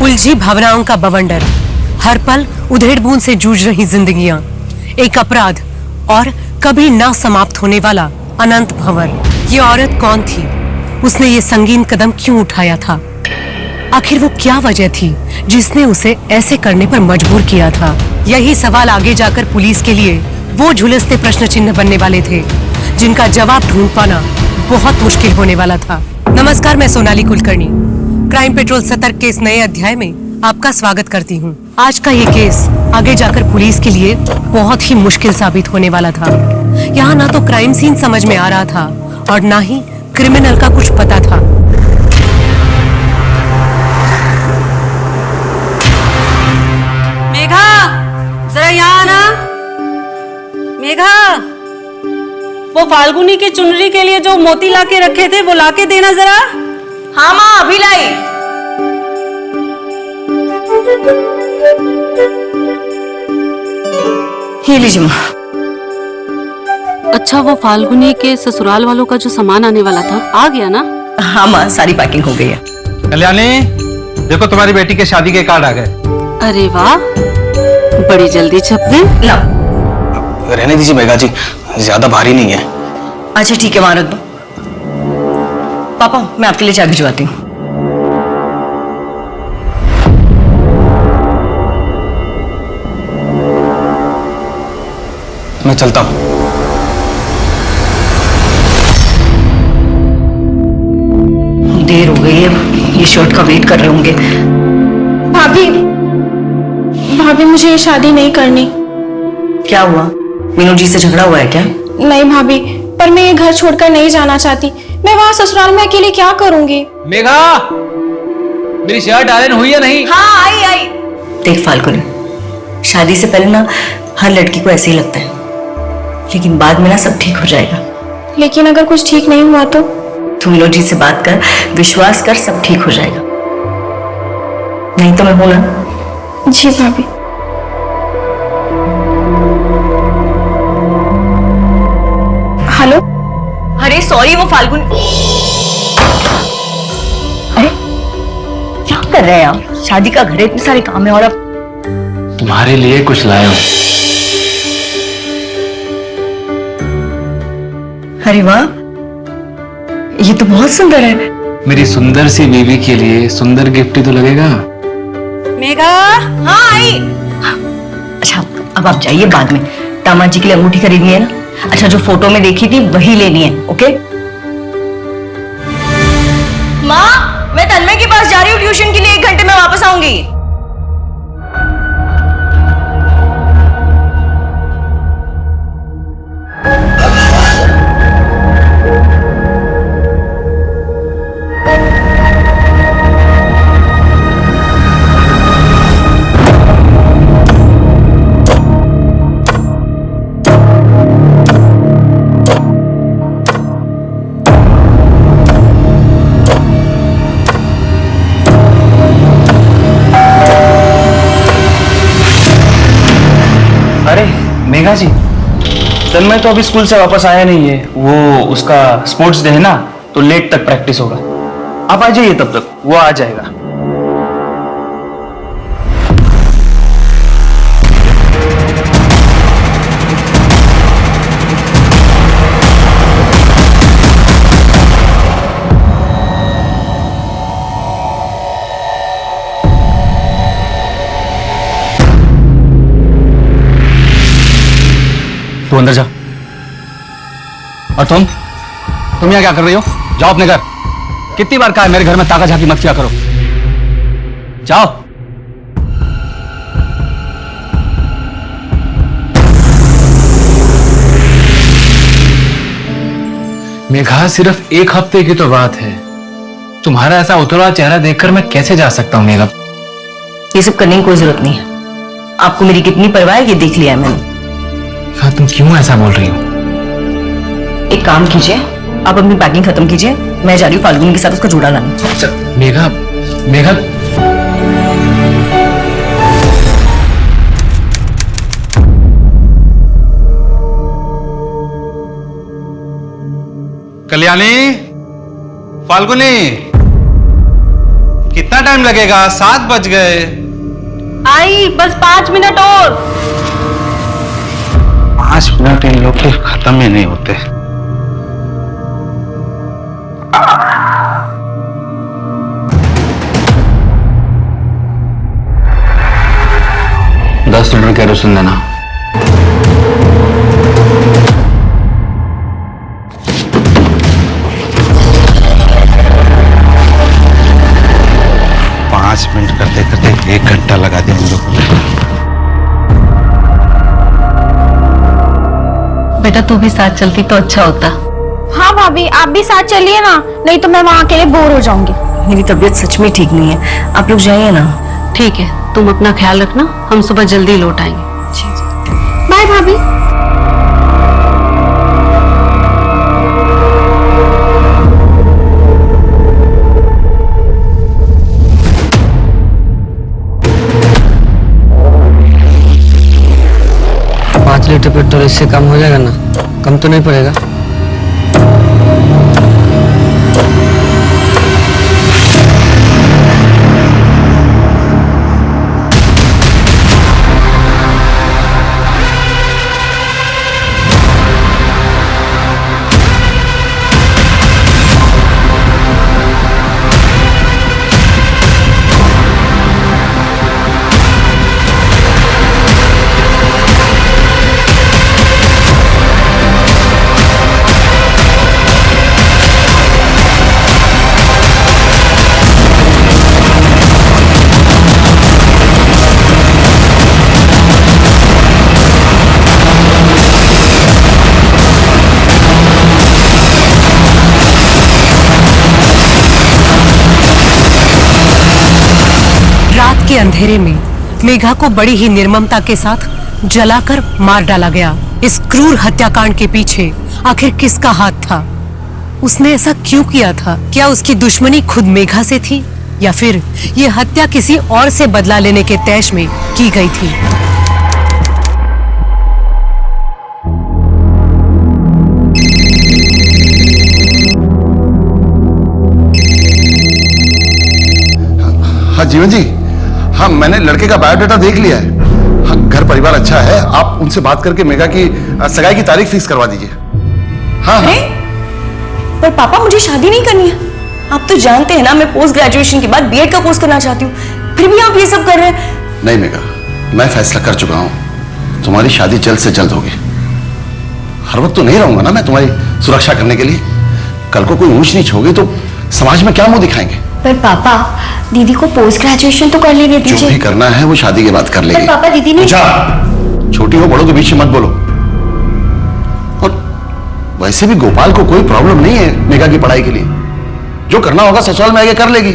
उलझी भावनाओं का बवंडर, हर पल उधेड़-बुन से जूझ रही जिंदगियां, एक अपराध और कभी ना समाप्त होने वाला अनंत भंवर। ये औरत कौन थी? उसने ये संगीन कदम क्यों उठाया था? आखिर वो क्या वजह थी जिसने उसे ऐसे करने पर मजबूर किया था? यही सवाल आगे जाकर पुलिस के लिए वो झुलसते प्रश्न चिन्ह बनने वाले थे, जिनका जवाब ढूंढ पाना बहुत मुश्किल होने वाला था। नमस्कार, मैं सोनाली कुलकर्णी क्राइम पेट्रोल सतर्क के इस नए अध्याय में आपका स्वागत करती हूँ। आज का ये केस आगे जाकर पुलिस के लिए बहुत ही मुश्किल साबित होने वाला था। यहाँ ना तो क्राइम सीन समझ में आ रहा था और ना ही क्रिमिनल का कुछ पता था। मेघा, जरा यहाँ आना। मेघा, वो फाल्गुनी की चुनरी के लिए जो मोती लाके रखे थे वो लाके देना जरा। हाँ माँ, अभी लाई। ये लीजिए माँ। अच्छा, वो फाल्गुनी के ससुराल वालों का जो सामान आने वाला था आ गया ना? हाँ माँ, सारी पैकिंग हो गई है। कल्याणी, देखो तुम्हारी बेटी के शादी के कार्ड आ गए। अरे वाह, बड़ी जल्दी छप गए। ना, रहने दीजिए मेघा जी, ज्यादा भारी नहीं है। अच्छा ठीक है माँ, रख दो। पापा, मैं आपके लिए चाय भिजवाती हूँ। मैं चलता हूँ। देर हो गई है, ये शर्ट का वेट कर रहे होंगे। भाभी, भाभी मुझे ये शादी नहीं करनी। क्या हुआ? मीनू जी से झगड़ा हुआ है क्या? नहीं भाभी, पर मैं ये घर छोड़कर नहीं जाना चाहती। मैं वहाँ ससुराल में अकेले क्या करूँगी? मेघा, मेरी शर्ट आयरन हुई है नहीं? हाँ, आई। देख फाल्गुनी, शादी से पहले ना हर लड़की को ऐसे ही लगता है, लेकिन बाद में ना सब ठीक हो जाएगा। लेकिन अगर कुछ ठीक नहीं हुआ तो? तू मीनू जी से बात कर, विश्वास कर, सब ठीक हो जाएगा। नहीं तो मैं हूं ना। जी भाभी। हेलो। अरे सॉरी, वो फाल्गुन। अरे क्या कर रहे हैं आप? शादी का घर है, इतने सारे काम है और अब तुम्हारे लिए कुछ लाया हूँ। अरे वाह, ये तो बहुत सुंदर है। मेरी सुंदर सी बीवी के लिए सुंदर गिफ्ट ही तो लगेगा। मेघा, हाँ आई। अच्छा, अब आप जाइए, बाद में दामाद जी के लिए अंगूठी खरीदनी है ना? अच्छा, जो फोटो में देखी थी वही लेनी है, ओके? माँ, मैं तन्मय के पास जा रही हूँ ट्यूशन के लिए, 1 घंटे में वापस आऊंगी। मेघा जी, तन्मय तो अभी स्कूल से वापस आया नहीं है। वो उसका स्पोर्ट्स डे है ना, तो लेट तक प्रैक्टिस होगा। आप आ जाइए, तब तक वो आ जाएगा। तू अंदर जा। और तुम यहाँ क्या कर रही हो? जाओ अपने घर। कितनी बार कहा है मेरे घर में ताका झाकी मत किया करो। जाओ। मेघा, सिर्फ 1 हफ्ते की तो बात है। तुम्हारा ऐसा उतरा चेहरा देखकर मैं कैसे जा सकता हूँ मेघा? ये सब करने की कोई जरूरत नहीं है। आपको मेरी कितनी परवाह है ये देख लिया है मैंने। हाँ, तुम क्यों ऐसा बोल रही हो? एक काम कीजिए, आप अपनी पैकिंग खत्म कीजिए, मैं जा रही हूँ फाल्गुनी के साथ उसका जोड़ा लाने। अच्छा, मेघा, मेघा, कल्याणी, फाल्गुनी, कितना टाइम लगेगा? 7 बज गए। आई बस 5 मिनट और। 5 मिनट इन लोग के खत्म ही नहीं होते। $10 केरोसिन देना। पांच मिनट करते करते 1 घंटा लगा दिया इन लोगों ने। बेटा तू भी साथ चलती तो अच्छा होता। हाँ भाभी, आप भी साथ चलिए ना, नहीं तो मैं वहाँ अकेले बोर हो जाऊंगी। मेरी तबीयत सच में ठीक नहीं है, आप लोग जाइए ना। ठीक है, तुम अपना ख्याल रखना, हम सुबह जल्दी लौट आएंगे। बाय भाभी। लीटर पेट्रोल इससे कम हो जाएगा ना? कम तो नहीं पड़ेगा? के अंधेरे में मेघा को बड़ी ही निर्ममता के साथ जलाकर मार डाला गया। इस क्रूर हत्याकांड के पीछे आखिर किसका हाथ था? उसने ऐसा क्यों किया था? क्या उसकी दुश्मनी खुद मेघा से थी या फिर ये हत्या किसी और से बदला लेने के तैश में की गई थी? हाँ जीवन जी, हाँ मैंने लड़के का बायोडाटा देख लिया है। हाँ घर परिवार अच्छा है, आप उनसे बात करके मेघा की सगाई की तारीख फिक्स करवा दीजिए। हाँ हाँ। पर पापा मुझे शादी नहीं करनी है। आप तो जानते हैं ना मैं पोस्ट ग्रेजुएशन के बाद बीएड का कोर्स करना चाहती हूँ, फिर भी आप ये सब कर रहे हैं। नहीं मेघा, मैं फैसला कर चुका हूँ, तुम्हारी शादी जल्द से जल्द होगी। हर वक्त तो नहीं रहूंगा ना मैं तुम्हारी सुरक्षा करने के लिए। कल को कोई ऊंच नीच होगी तो समाज में क्या मुंह दिखाएंगे? पर पापा दीदी को पोस्ट ग्रेजुएशन तो कर लेने दीजिए। जो भी करना है वो शादी के बाद कर लेगी। पर पापा दीदी ने छोटी हो बड़ों के बीच में मत बोलो। और वैसे भी गोपाल को कोई प्रॉब्लम नहीं है मेघा की पढ़ाई के लिए, जो करना होगा ससुराल में आगे कर लेगी।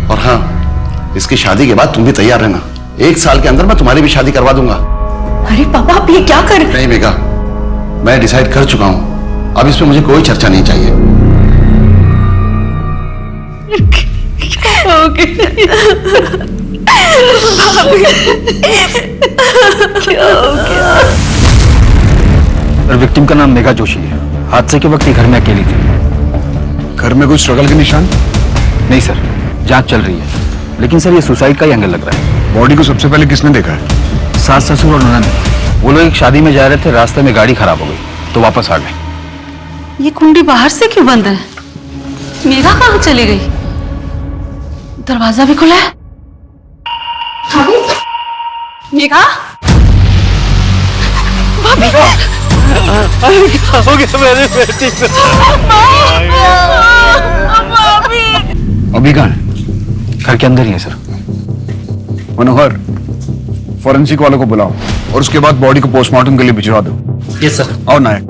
और हाँ, इसकी शादी के बाद तुम भी तैयार रहना, 1 साल के अंदर मैं तुम्हारी भी शादी करवा दूंगा। अरे पापा आप ये क्या कर रहे हैं? नहीं मेघा, मैं डिसाइड कर चुका हूं, अब इसमें मुझे कोई चर्चा नहीं चाहिए। विक्टिम का नाम मेघा जोशी है। हादसे के वक्त ये घर में अकेली थी। घर में कुछ स्ट्रगल के निशान? नहीं सर, जांच चल रही है, लेकिन सर ये सुसाइड का ही एंगल लग रहा है। बॉडी को सबसे पहले किसने देखा है? सास ससुर और ननद। वो लोग एक शादी में जा रहे थे, रास्ते में गाड़ी खराब हो गई तो वापस आ गए। ये कुंडी बाहर से क्यों बंद है? मेघा कहाँ चली गई? दरवाजा भी खुला है। मेघा, भाभी हो गया मेरे बेटी को। अभी कहाँ है? घर के अंदर ही है सर। मनोहर, फॉरेंसिक वालों को बुलाओ और उसके बाद बॉडी को पोस्टमार्टम के लिए भिजवा दो। Yes sir. और नायक,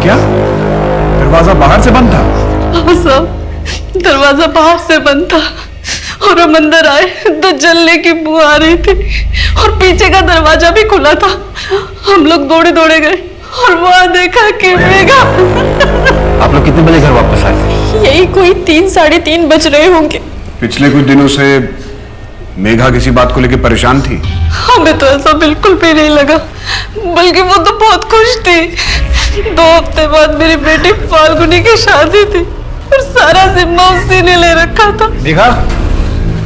क्या दरवाजा बाहर से बंद था? हाँ साहब, दरवाजा बाहर से बंद था और हम अंदर आए तो जलने की बू आ रही थी और पीछे का दरवाजा भी खुला था। हम लोग दौड़े दौड़े गए और वहां देखा कि मेघा। आप लोग कितने बजे घर वापस आए? यही कोई 3 साढ़े 3 बज रहे होंगे। पिछले कुछ दिनों से मेघा किसी बात को लेकर परेशान थी? हमें तो ऐसा बिल्कुल भी नहीं लगा, बल्कि वो तो बहुत खुश थी। 2 हफ्ते बाद मेरी बेटी फाल्गुनी की शादी थी, और सारा जिम्मा उसी ने ले रखा था। मेघा,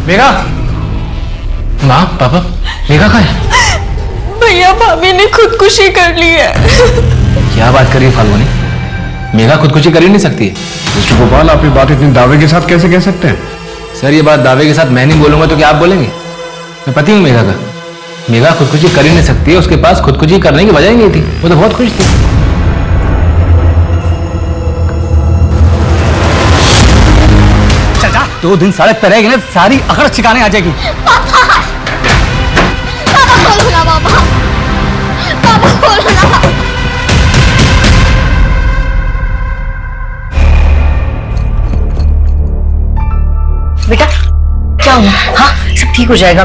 मेघा, माँ, पापा, मेघा कहाँ है? भैया भाभी ने खुदकुशी कर ली है। क्या बात कर रही है फाल्गुनी? मेघा खुदकुशी कर ही नहीं सकती है। मिस्टर गोपाल, आप ये बात इतनी दावे के साथ कैसे कह सकते हैं? सर, ये बात दावे के साथ मैं नहीं बोलूंगा तो क्या आप बोलेंगे? मैं पति हूँ मेघा का। मेघा खुदकुशी कर ही नहीं सकती है, उसके पास खुदकुशी करने की वजह ही नहीं थी, वो तो बहुत खुश थी। चाचा 2 दिन सड़क पर रहेगी ना, सारी अकड़ ठिकाने आ जाएगी। पापा खोलो ना, पापा खोलो ना। बेटा क्या हुआ? हाँ, सब ठीक हो जाएगा।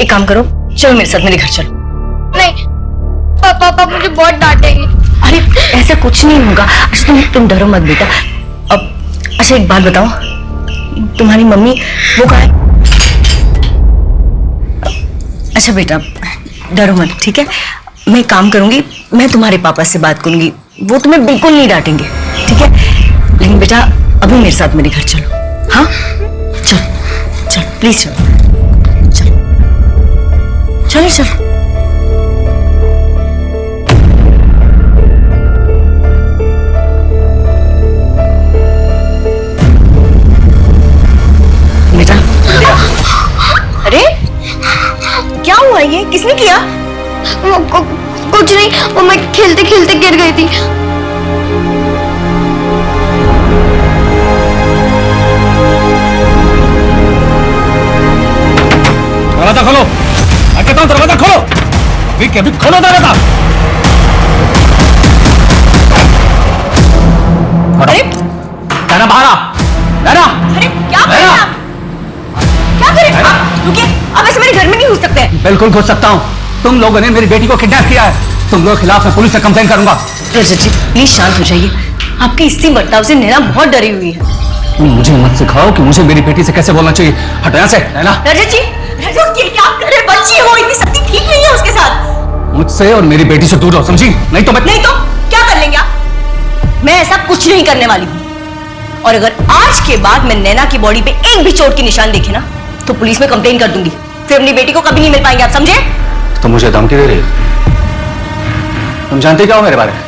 एक काम करो, चलो मेरे साथ, मेरे घर चलो। नहीं पापा मुझे बहुत डांटेंगे। अरे ऐसा कुछ नहीं होगा। अच्छा तुम डरो मत बेटा। अब अच्छा एक बात बताओ, तुम्हारी मम्मी वो कहाँ है? अच्छा बेटा डरो मत, ठीक है? मैं एक काम करूंगी, मैं तुम्हारे पापा से बात करूंगी, वो तुम्हें बिल्कुल नहीं डांटेंगे, ठीक है? लेकिन बेटा अभी मेरे साथ मेरे घर चलो। हाँ चलो चलो प्लीज चलो चलो चलो चलो। बेटा अरे क्या हुआ? ये किसने किया? कुछ नहीं, वो मैं खेलते खेलते गिर गई थी। दरवाजा खोलो, मैं कहता हूँ दरवाजा खोलो, अभी खोलो दरवाजा। अरे नैना बाहर आ, नैना। अरे क्या कर रहे हैं आप? क्या कर रहे हैं आप? रुकिए, आप ऐसे मेरे घर में नहीं घुस सकते। बिल्कुल घुस सकता हूँ। तुम लोगों ने मेरी बेटी को किडनैप किया है, तुम लोगों के खिलाफ मैं पुलिस से कंप्लेन करूंगा। रजत जी प्लीज शांत हो जाइए, आपके इसी बर्ताव से नैना बहुत डरी हुई है। मुझे मत सिखाओ कि मुझे मेरी बेटी से कैसे बोलना चाहिए। हटो यहाँ से नैना। रजत जी क्या कर रहे? बच्ची हो, इतनी शक्ति ठीक नहीं है उसके साथ। मुझसे और मेरी बेटी से दूर रहो, समझी? नहीं तो क्या कर लेंगे आप? मैं ऐसा कुछ नहीं करने वाली हूँ, और अगर आज के बाद मैं नैना की बॉडी पे एक भी चोट की निशान देखे ना तो पुलिस में कंप्लेन कर दूंगी, फिर अपनी बेटी को कभी नहीं मिल पाएंगे, आप समझे? तो मुझे धमकी दे रही है? तुम जानते क्या हो मेरे बारे में?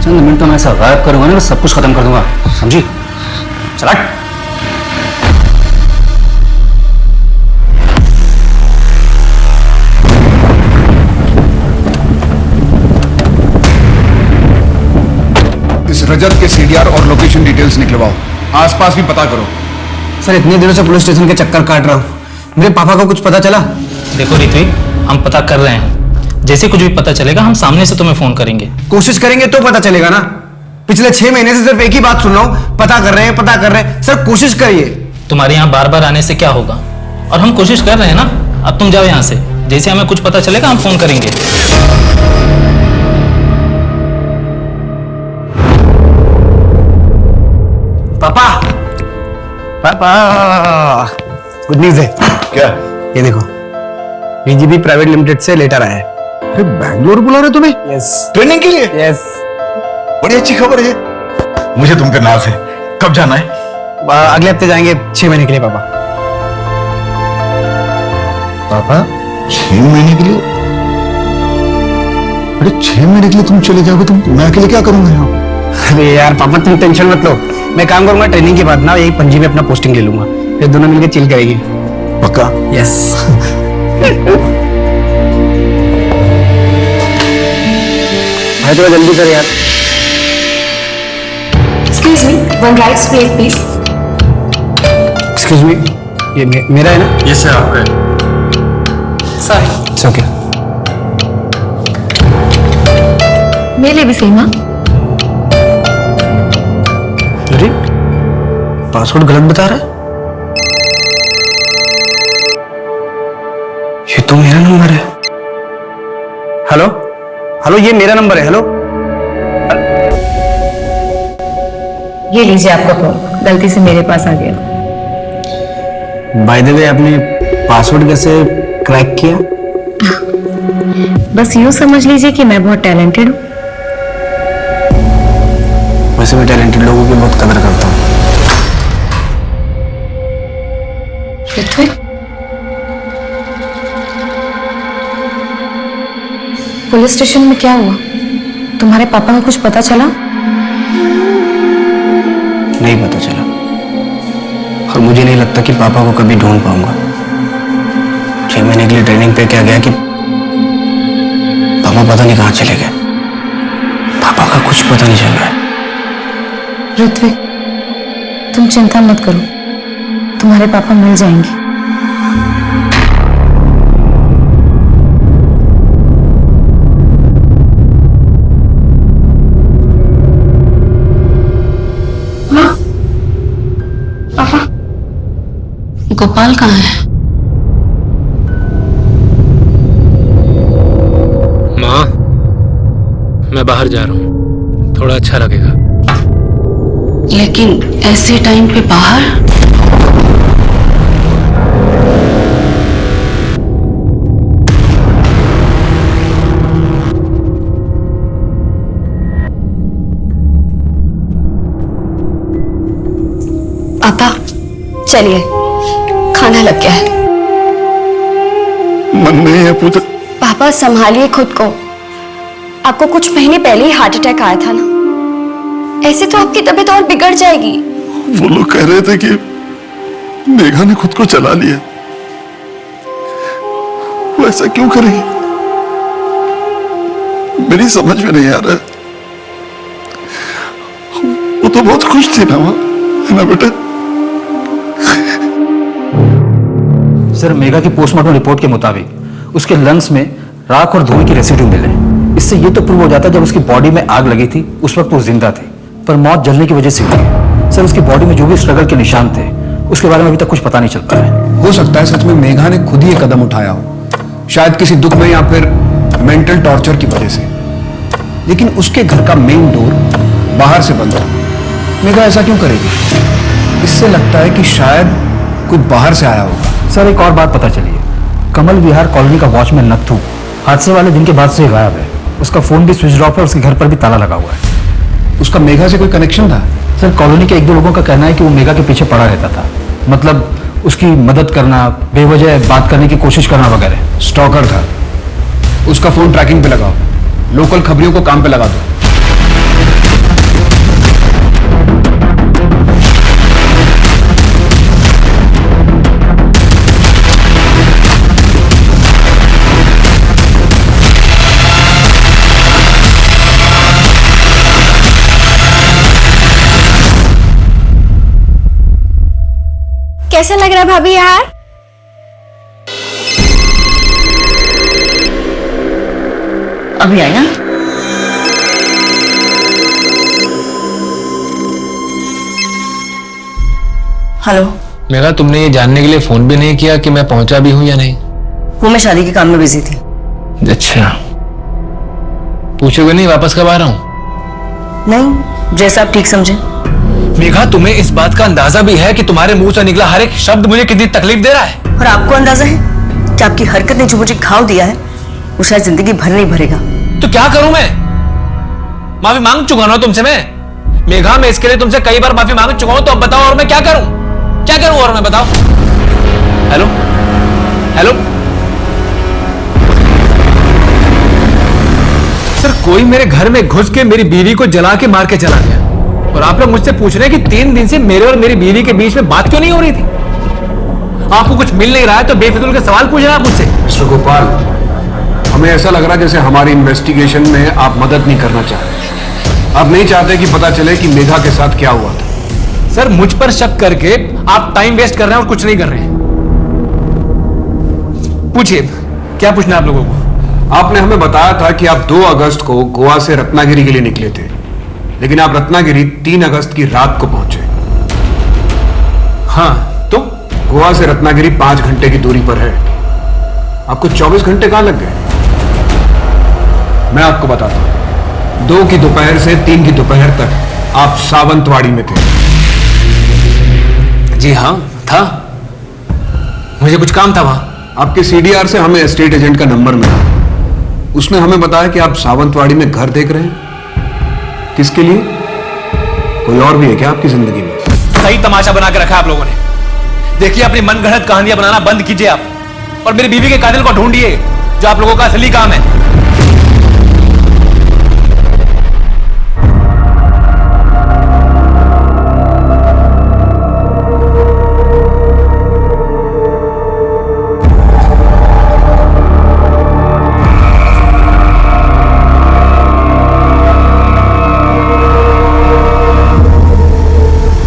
चंद मिनट तो मैं ऐसा गायब करूंगा ना, सब कुछ खत्म कर दूंगा, समझी? चला। इस रजत के सीडीआर और लोकेशन डिटेल्स निकलवाओ, आसपास भी पता करो। सर इतने दिनों से पुलिस स्टेशन के चक्कर काट रहा हूँ, मेरे पापा को कुछ पता चला? देखो ऋत्विक, हम पता कर रहे हैं, जैसे कुछ भी पता चलेगा हम सामने से तुम्हें फोन करेंगे। कोशिश करेंगे तो पता चलेगा ना। पिछले 6 महीने से सिर्फ एक ही बात सुन रहा हूँ, पता कर रहे हैं। सर कोशिश करिए। तुम्हारे यहाँ बार बार आने से क्या होगा, और हम कोशिश कर रहे हैं ना। अब तुम जाओ यहाँ से, जैसे हमें कुछ पता चलेगा हम फोन करेंगे। पापा गुड न्यूज है। क्या? ये देखो, बीजीबी प्राइवेट लिमिटेड से लेटर आया है। अरे बैंगलोर बुला रहे तुम्हें? यस। ट्रेनिंग के लिए? यस। बड़ी अच्छी खबर है। मुझे तुम पे नाज है। कब जाना है? अगले हफ्ते जाएंगे 6 महीने के लिए पापा। पापा 6 महीने के लिए? अरे 6 महीने के लिए तुम चले जाओगे, तुम मैं अकेले क्या करूंगा यहाँ? अरे यार पापा तुम टेंशन मत लो, मैं काम करूंगा ट्रेनिंग के बाद ना यही पणजी में अपना पोस्टिंग ले लूंगा, फिर दोनों मिलकर चिल करेंगे। पक्का? यस। भाई थोड़ा जल्दी कर यार। Excuse me, one rice plate please. Excuse me, ये मेरा है ना? ये सर आपका है। Sorry. It's okay. मेरे लिए भी सेम। हाँ अरे पासवर्ड गलत बता रहा है। ये तो मेरा नंबर है। हेलो हेलो, ये मेरा नंबर है। हेलो ये लीजिए आपका फोन, गलती से मेरे पास आ गया। बाय द वे आपने पासवर्ड कैसे क्रैक किया? बस यूं समझ लीजिए कि मैं बहुत टैलेंटेड हूँ। वैसे मैं टैलेंटेड लोगों की बहुत कदर करता हूँ। ऋत्विक, पुलिस स्टेशन में क्या हुआ? तुम्हारे पापा को कुछ पता चला? नहीं पता चला, और मुझे नहीं लगता कि पापा को कभी ढूंढ पाऊंगा। 6 महीने के लिए ट्रेनिंग पे क्या गया कि पापा पता नहीं कहाँ चले गए। पापा का कुछ पता नहीं चल रहा है। ऋत्विक, तुम चिंता मत करो, तुम्हारे पापा मिल जाएंगे। गोपाल कहाँ है? माँ, मैं बाहर जा रहा हूँ, थोड़ा अच्छा लगेगा। लेकिन ऐसे टाइम पे बाहर? पापा चलिए, खाना लग गया है। मन नहीं है पूजा। पापा संभालिए खुद को, आपको कुछ महीने पहले ही हार्ट अटैक आया था ना, ऐसे तो आपकी तबीयत और बिगड़ जाएगी। वो लोग कह रहे थे कि मेघा ने खुद को जला लिया। वो ऐसा क्यों करेगी? मेरी समझ में नहीं आ रहा। वो तो बहुत खुश थी ना मां, है ना बेटा? सर, मेघा की पोस्टमार्टम रिपोर्ट के मुताबिक उसके लंग्स में राख और धुएं की रेसिड्यू मिले। इससे ये तो प्रूव हो जाता है जब उसकी बॉडी में आग लगी थी उस वक्त वो जिंदा थी, पर मौत जलने की वजह से हुई। सर, उसकी बॉडी में जो भी स्ट्रगल के निशान थे उसके बारे में अभी तक कुछ पता नहीं चल पाया है। हो सकता है सच में मेघा ने खुद ही ये कदम उठाया हो, शायद किसी दुख में या फिर मेंटल टॉर्चर की वजह से। लेकिन उसके घर का मेन डोर बाहर से बंद था। मेघा ऐसा क्यों करेगी? इससे लगता है कि शायद कोई बाहर से आया होगा। सर, एक और बात पता चली है। कमल विहार कॉलोनी का वॉचमैन नत्थू हादसे वाले दिन के बाद से गायब है। उसका फोन भी स्विच ऑफ है, उसके घर पर भी ताला लगा हुआ है। उसका मेघा से कोई कनेक्शन था? सर, कॉलोनी के 1-2 लोगों का कहना है कि वो मेघा के पीछे पड़ा रहता था, मतलब उसकी मदद करना, बेवजह बात करने की कोशिश करना वगैरह। स्टॉकर था। उसका फोन ट्रैकिंग पे लगाओ, लोकल खबरियों को काम पे लगा दो। कैसा लग रहा है भाभी यार? अभी आया। हेलो मेघा, तुमने ये जानने के लिए फोन भी नहीं किया कि मैं पहुंचा भी हूं या नहीं? वो मैं शादी के काम में बिजी थी। अच्छा, पूछोगे नहीं वापस कब आ रहा हूं? नहीं, जैसा आप ठीक समझे। मेघा, तुम्हें इस बात का अंदाजा भी है कि तुम्हारे मुंह से निकला हर एक शब्द मुझे कितनी तकलीफ दे रहा है? और आपको अंदाजा है कि आपकी हरकत ने जो मुझे घाव दिया है वो शायद जिंदगी भर नहीं भरेगा। तो क्या करूं मैं? माफी मांग चुका ना तुमसे मैं। मेघा, मैं इसके लिए तुमसे कई बार माफी मांग चुका हूं, तो अब बताओ और मैं क्या करूं? क्या करूं और मैं, बताओ। हेलो हेलो सर, कोई मेरे घर में घुस के मेरी बीवी को जला के मार के चला गया, और आप लोग मुझसे पूछ रहे हैं कि 3 दिन से मेरे और मेरी बीवी के बीच में बात क्यों नहीं हो रही थी? आपको कुछ मिल नहीं रहा है तो बेफिजूल के सवाल पूछ रहे हैं आप मुझसे। मिस्टर गोपाल, हमें ऐसा लग रहा है जैसे हमारी इन्वेस्टिगेशन में आप मदद नहीं करना चाह रहे। आप नहीं चाहते कि पता चले कि मेघा के साथ क्या हुआ था। सर, मुझ पर शक करके आप टाइम वेस्ट कर रहे हैं और कुछ नहीं कर रहे हैं। पूछिए, क्या पूछना है आप लोगों को? आपने हमें बताया था कि आप 2 अगस्त को गोवा से रत्नागिरी के लिए निकले थे, लेकिन आप रत्नागिरी 3 अगस्त की रात को पहुंचे। हाँ, तो गोवा से रत्नागिरी 5 घंटे की दूरी पर है। आपको 24 घंटे कहां लग गए? मैं आपको बताता हूं। 2 की दोपहर से 3 की दोपहर तक आप सावंतवाड़ी में थे। जी हाँ, था। मुझे कुछ काम था वहां। आपके सीडीआर से हमें एस्टेट एजेंट का नंबर मिला। उसने हमें बताया कि आप सावंतवाड़ी में घर देख रहे हैं। किसके लिए? कोई और भी है क्या आपकी जिंदगी में? सही तमाशा बना के रखा आप लोगों ने। देखिए, अपनी मनगढ़ंत कहानियां बनाना बंद कीजिए आप, और मेरी बीवी के कातिल को ढूंढिए, जो आप लोगों का असली काम है।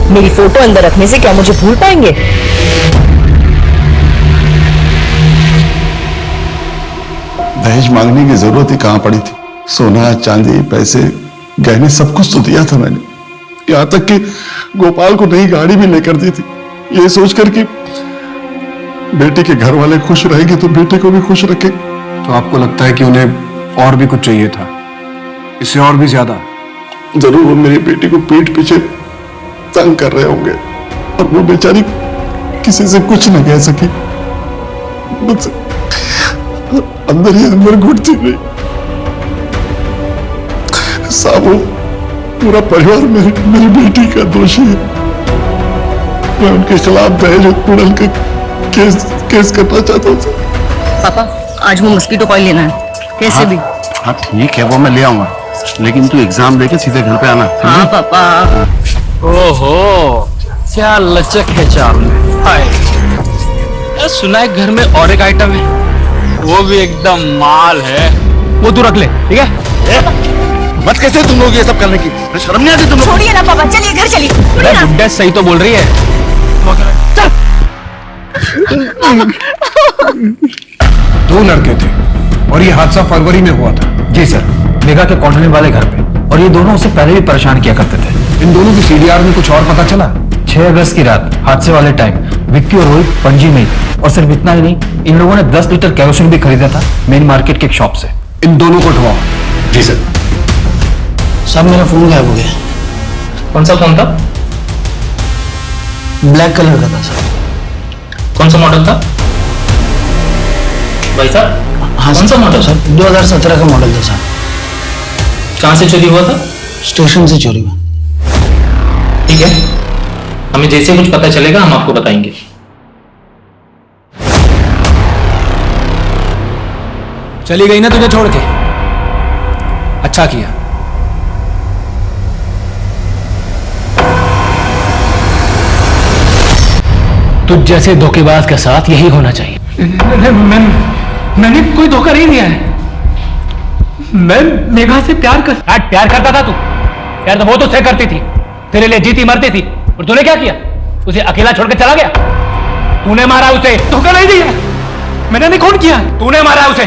मेरी फोटो अंदर रखने से क्या मुझे भूल पाएंगे? दहेज मांगने की जरूरत ही कहां पड़ी थी? सोना, चांदी, पैसे, गहने सब कुछ तो दिया था मैंने। यहां तक कि गोपाल को नई गाड़ी भी लेकर दी थी, ये सोचकर कि बेटे के घर वाले खुश रहेंगे तो बेटे को भी खुश रखें। तो आपको लगता है कि उन्हें और भी कुछ चाहिए था, इससे और भी ज्यादा? जरूर वो मेरी बेटी को पीठ पीछे तंग कर रहे होंगे, और वो बेचारी किसी से कुछ न कह सकी, मुझसे अंदर ही अंदर घुटती रही। साबो, पूरा परिवार मेरी बेटी का दोषी है। मैं उनके खिलाफ दहेज उत्पीड़न का केस करना चाहता हूँ। पापा, आज वो मस्कीटो कॉइल लेना है, कैसे भी। हाँ ठीक है, वो मैं ले आऊंगा, लेकिन तू एग्जाम देके सीधे घर पे आना। हाँ पापा। ओहो, क्या लचक है चाल में। हाय, सुना है घर में और एक आइटम है, वो भी एकदम माल है। वो तू रख ले, ठीक है? मत कैसे तुम लोग ये सब करने की, शर्म नहीं आती तुम लोग? छोड़िए ना पापा, चलिए घर चलिए। छोड़िए ना। बुड्ढा सही तो बोल रही है। चल। 2 लड़के थे और ये हादसा फरवरी में हुआ था। जी सर, मेघा के कॉलोनी वाले घर पे, और ये दोनों उससे पहले भी परेशान किया करते थे। इन दोनों की सीडीआर में कुछ और पता चला? 6 अगस्त की रात हादसे वाले टाइम विक्की और रोहित पणजी में ही थे, और सिर्फ इतना ही नहीं, इन लोगों ने 10 लीटर केरोसिन भी खरीदा था मेन मार्केट के एक शॉप से। इन दोनों को ढूंढो। जी सर। साहब मेरा फोन गायब हो गया। कौन सा फोन था? ब्लैक कलर का था सर। कौन सा मॉडल था भाई साहब? हाँ कौन सा मॉडल? सर 2017 का मॉडल था सर। कहाँ से चोरी हुआ था? स्टेशन से चोरी हुआ। ठीक है, हमें जैसे कुछ पता चलेगा हम आपको बताएंगे। चली गई ना तुझे छोड़ के? अच्छा किया। तुझ जैसे धोखेबाज के साथ यही होना चाहिए। मैंने कोई धोखा नहीं दिया है। मैं मेघा से प्यार करता था। तू प्यार तो वो तो से करती थी, तेरे लिए जीती मरती थी, और तूने क्या किया? उसे अकेला छोड़ के चला गया। तूने मारा उसे, धोखा नहीं दिया। मैंने नहीं, खून किया। तूने मारा उसे,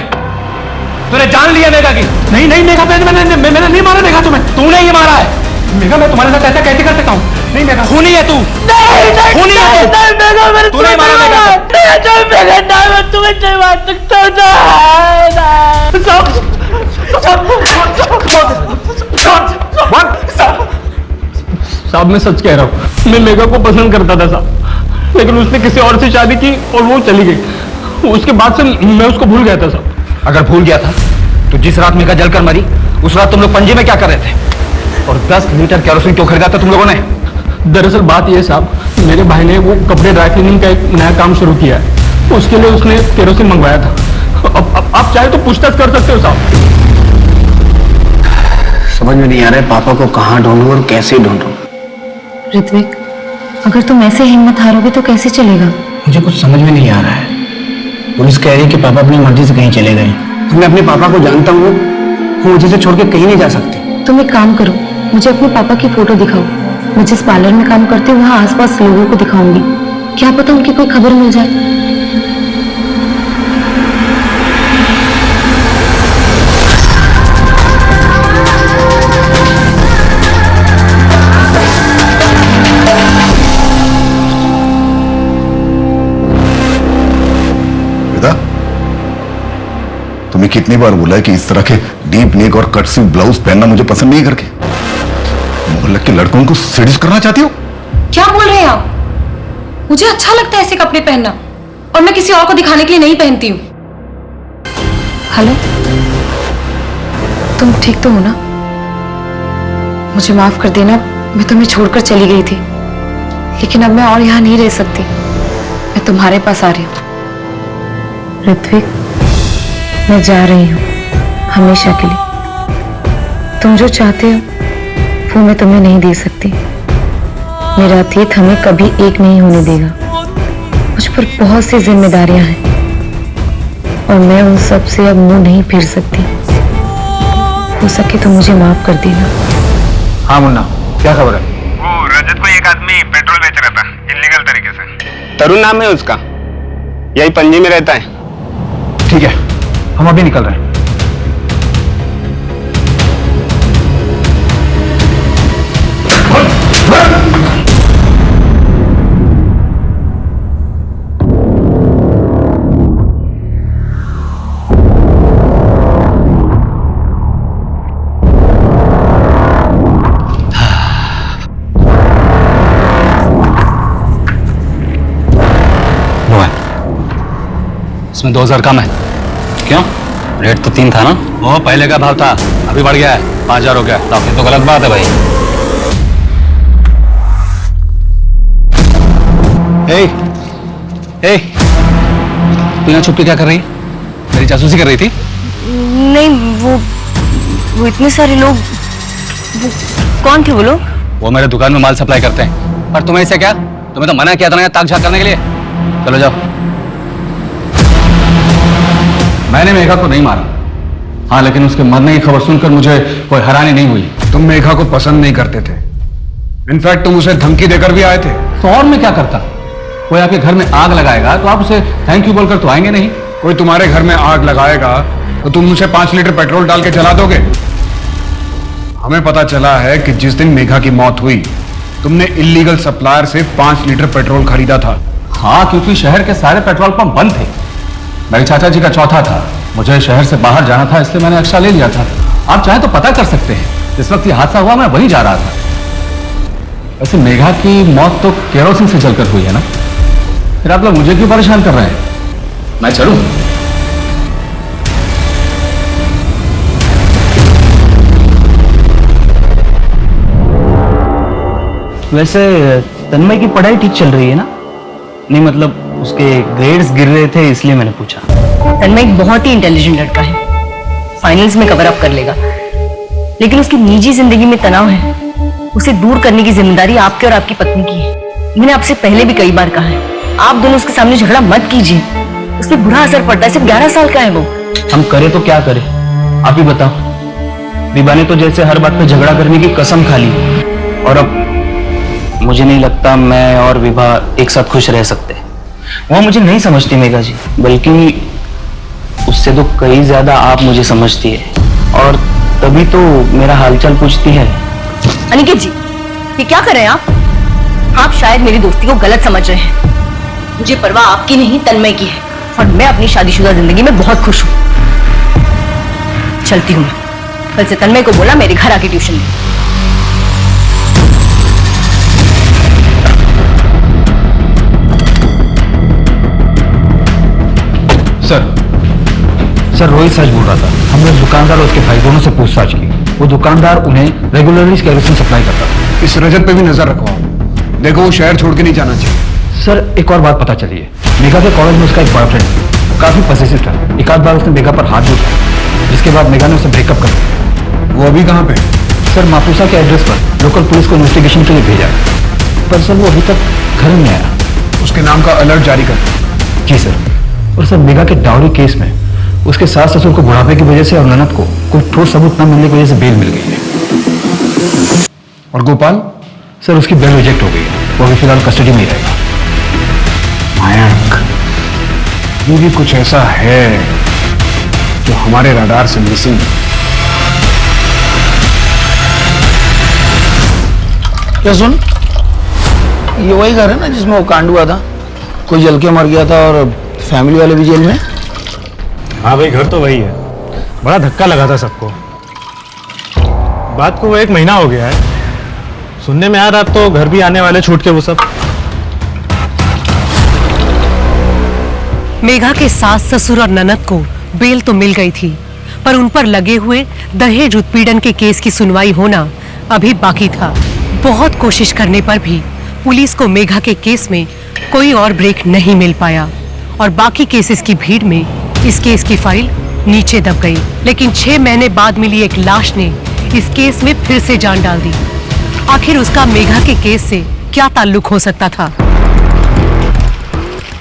तूने जान लिया मेघा की। नहीं मेघा, मैंने नहीं मारा मेघा तुम्हें। तूने ही मारा है मेघा। मैं तुम्हारे साथ ऐसा कैसे कर सकता हूँ? नहीं मेघा, खूनी है तू। खूनी है तू। तूने मारा मेघा। मैं तुम्हें नहीं मार सकता। साहब मैं सच कह रहा हूँ, मैं मेघा को पसंद करता था साहब, लेकिन उसने किसी और से शादी की और वो चली गई। उसके बाद से मैं उसको भूल गया था साहब। अगर भूल गया था तो जिस रात मेघा जलकर मरी उस रात तुम लोग पणजी में क्या कर रहे थे, और 10 लीटर केरोसिन क्यों खरीदा था तुम लोगों ने? दरअसल बात यह साहब, मेरे भाई ने वो कपड़े ड्राई क्लीनिंग का एक नया काम शुरू किया है, उसके लिए उसने केरोसिन मंगवाया था। अब आप चाहे तो पूछताछ कर सकते हो साहब। समझ में नहीं आ रहा है पापा को कहाँ ढूंढूं और कैसे ढूंढूं। ऋत्विक, अगर तुम ऐसे हिम्मत हारोगे तो कैसे चलेगा? मुझे कुछ समझ में नहीं आ रहा है। पुलिस कह रही है कि पापा अपनी मर्जी से कहीं चले गए। मैं अपने पापा को जानता हूँ, वो मुझे से छोड़ के कहीं नहीं जा सकते। तुम एक काम करो, मुझे अपने पापा की फोटो दिखाओ। मैं जिस पार्लर में काम करती हूँ वहाँ आसपास लोगों को दिखाऊंगी, क्या पता उनकी कोई खबर मिल जाए। तुम्हें कितनी बार बोला है कि इस तरह के डीप नेक और कट स्लीव ब्लाउज पहनना मुझे पसंद नहीं करके? मोहल्ले के लड़कों को सेड्यूस करना चाहती हो? क्या बोल रहे हैं आप? मुझे अच्छा लगता है ऐसे कपड़े पहनना, और मैं किसी और को दिखाने के लिए नहीं पहनती हूँ। हेलो, तुम ठीक तो हो ना? मुझे माफ कर देना, मैं तुम्हें छोड़कर चली गई थी, लेकिन अब मैं और यहाँ नहीं रह सकती। मैं तुम्हारे पास आ रही हूँ। ऋत्विक, मैं जा रही हूँ हमेशा के लिए। तुम जो चाहते हो वो मैं तुम्हें नहीं दे सकती। मेरा अतीत हमें कभी एक नहीं होने देगा। मुझ पर बहुत सी जिम्मेदारियां हैं और मैं उन सब से अब मुंह नहीं फेर सकती। हो सके तो मुझे माफ कर देना। हाँ मुन्ना, क्या खबर है? वो रजत को एक आदमी पेट्रोल बेच रहा था इलीगल तरीके से। तरुण नाम है उसका, यही पणजी में रहता है। ठीक है, हम अभी निकल रहे हैं। इसमें 2000 कम है। क्यों? रेट तो 3 था ना? वो पहले का भाव था, अभी बढ़ गया है, 5000 हो गया। ये तो गलत बात है भाई। ए, ए, तू यहाँ छुप के क्या कर रही है? मेरी जासूसी कर रही थी? नहीं, वो इतने सारे लोग, वो कौन थे वो लोग? वो मेरे दुकान में माल सप्लाई करते हैं। पर तुम्हें इससे क्या? तुम्हें तो मना किया था ना ताक झाक करने के लिए। चलो जाओ। मैंने मेघा को नहीं मारा। हाँ, लेकिन उसके मरने की खबर सुनकर मुझे कोई हैरानी नहीं हुई। तुम मेघा को पसंद नहीं करते थे। इनफैक्ट तुम उसे धमकी देकर भी आए थे। तो और मैं क्या करता? कोई आपके घर में आग लगाएगा तो आप उसे थैंक यू बोलकर तो आएंगे नहीं। कोई तुम्हारे घर में आग लगाएगा तो तुम उसे 5 लीटर पेट्रोल डाल के जला दोगे। हमें पता चला है कि जिस दिन मेघा की मौत हुई तुमने इलीगल सप्लायर से 5 लीटर पेट्रोल खरीदा था। हाँ, क्योंकि शहर के सारे पेट्रोल पंप बंद थे। मेरे चाचा जी का चौथा था, मुझे शहर से बाहर जाना था, इसलिए मैंने एक्स्ट्रा ले लिया था। आप चाहे तो पता कर सकते हैं, इस वक्त ये हादसा हुआ मैं वहीं जा रहा था। वैसे मेघा की मौत तो केरोसिन से जलकर हुई है ना? फिर आप लोग मुझे क्यों परेशान कर रहे हैं? मैं चलूं? वैसे तन्मय की पढ़ाई ठीक चल रही है ना? नहीं मतलब उसके ग्रेड्स गिर रहे थे इसलिए मैंने पूछा। तन्मय एक बहुत ही इंटेलिजेंट लड़का है, फाइनल्स में कवर अप कर लेगा। लेकिन उसकी निजी जिंदगी में तनाव है, उसे दूर करने की जिम्मेदारी आपके और आपकी पत्नी की है। मैंने आपसे पहले भी कई बार कहा है, आप दोनों उसके सामने झगड़ा मत कीजिए, उस पर बुरा असर पड़ता है। सिर्फ 11 साल का है वो। हम करें तो क्या करें, आप ही बताओ। विभा ने तो जैसे हर बात पे झगड़ा करने की कसम खा ली, और अब मुझे नहीं लगता मैं और विभा एक साथ खुश रह सकते। वो मुझे नहीं समझती मेघा जी, बल्कि उससे तो कई ज्यादा आप मुझे मुझती है, और तभी तो मेरा हालचाल पूछती है। अनिकेत जी, ये क्या कर रहे हैं आप शायद मेरी दोस्ती को गलत समझ रहे हैं। मुझे परवाह आपकी नहीं तन्मय की है, और मैं अपनी शादीशुदा जिंदगी में बहुत खुश हूँ। चलती हूँ मैं। कल से तन्मय को बोला मेरे घर आके ट्यूशन ले। सर रोहित सच बोल रहा था। हमने दुकानदार और उसके भाई दोनों से पूछताछ की। वो दुकानदार उन्हें रेगुलरली केरोसिन सप्लाई करता था। इस रजत पे भी नजर रखवाओ, देखो वो शहर छोड़ के नहीं जाना चाहिए। सर एक और बात पता चली है, मेघा के कॉलेज में उसका एक बॉयफ्रेंड था, काफी पॉसेसिव था। एक आध बार उसने मेघा पर हाथ भी उठाया, जिसके बाद मेघा ने उसे ब्रेकअप कर दिया। वो अभी कहाँ पे? सर मापुसा के एड्रेस पर लोकल पुलिस को इन्वेस्टिगेशन के लिए भेजा है, पर सर वो अभी तक घर में नहीं आया। उसके नाम का अलर्ट जारी कर। जी सर। और सर मेघा के डाउरी केस में उसके सास ससुर को बुढ़ापे की वजह से और ननद को कोई ठोस सबूत न मिलने की वजह से बेल मिल गई है। और गोपाल? सर उसकी बेल रिजेक्ट हो गई है, वो अभी फिलहाल कस्टडी में ही रहेगा। मयंक, ये भी कुछ ऐसा है जो हमारे रडार से मिसिंग है। क्या सुन, ये वही घर है ना जिसमें वो कांड हुआ था, कोई जल के मर गया था और फैमिली वाले भी जेल में? हाँ भाई, घर तो वही है। बड़ा धक्का लगा था सबको। बात को वो 1 महीना हो गया है। सुनने में आ रहा तो घर भी आने वाले छूट के वो सब। मेघा के सास ससुर और ननद को बेल तो मिल गई थी, पर उन पर लगे हुए दहेज उत्पीड़न के केस की सुनवाई होना अभी बाकी था। बहुत कोशिश करने पर भी पुलिस को मेघा के केस में कोई और ब्रेक नहीं मिल पाया और बाकी केसेस की भीड़ में इस केस की फाइल नीचे दब गई। लेकिन 6 महीने बाद मिली एक लाश ने इस केस में फिर से जान डाल दी। आखिर उसका मेघा के केस से क्या ताल्लुक हो सकता था?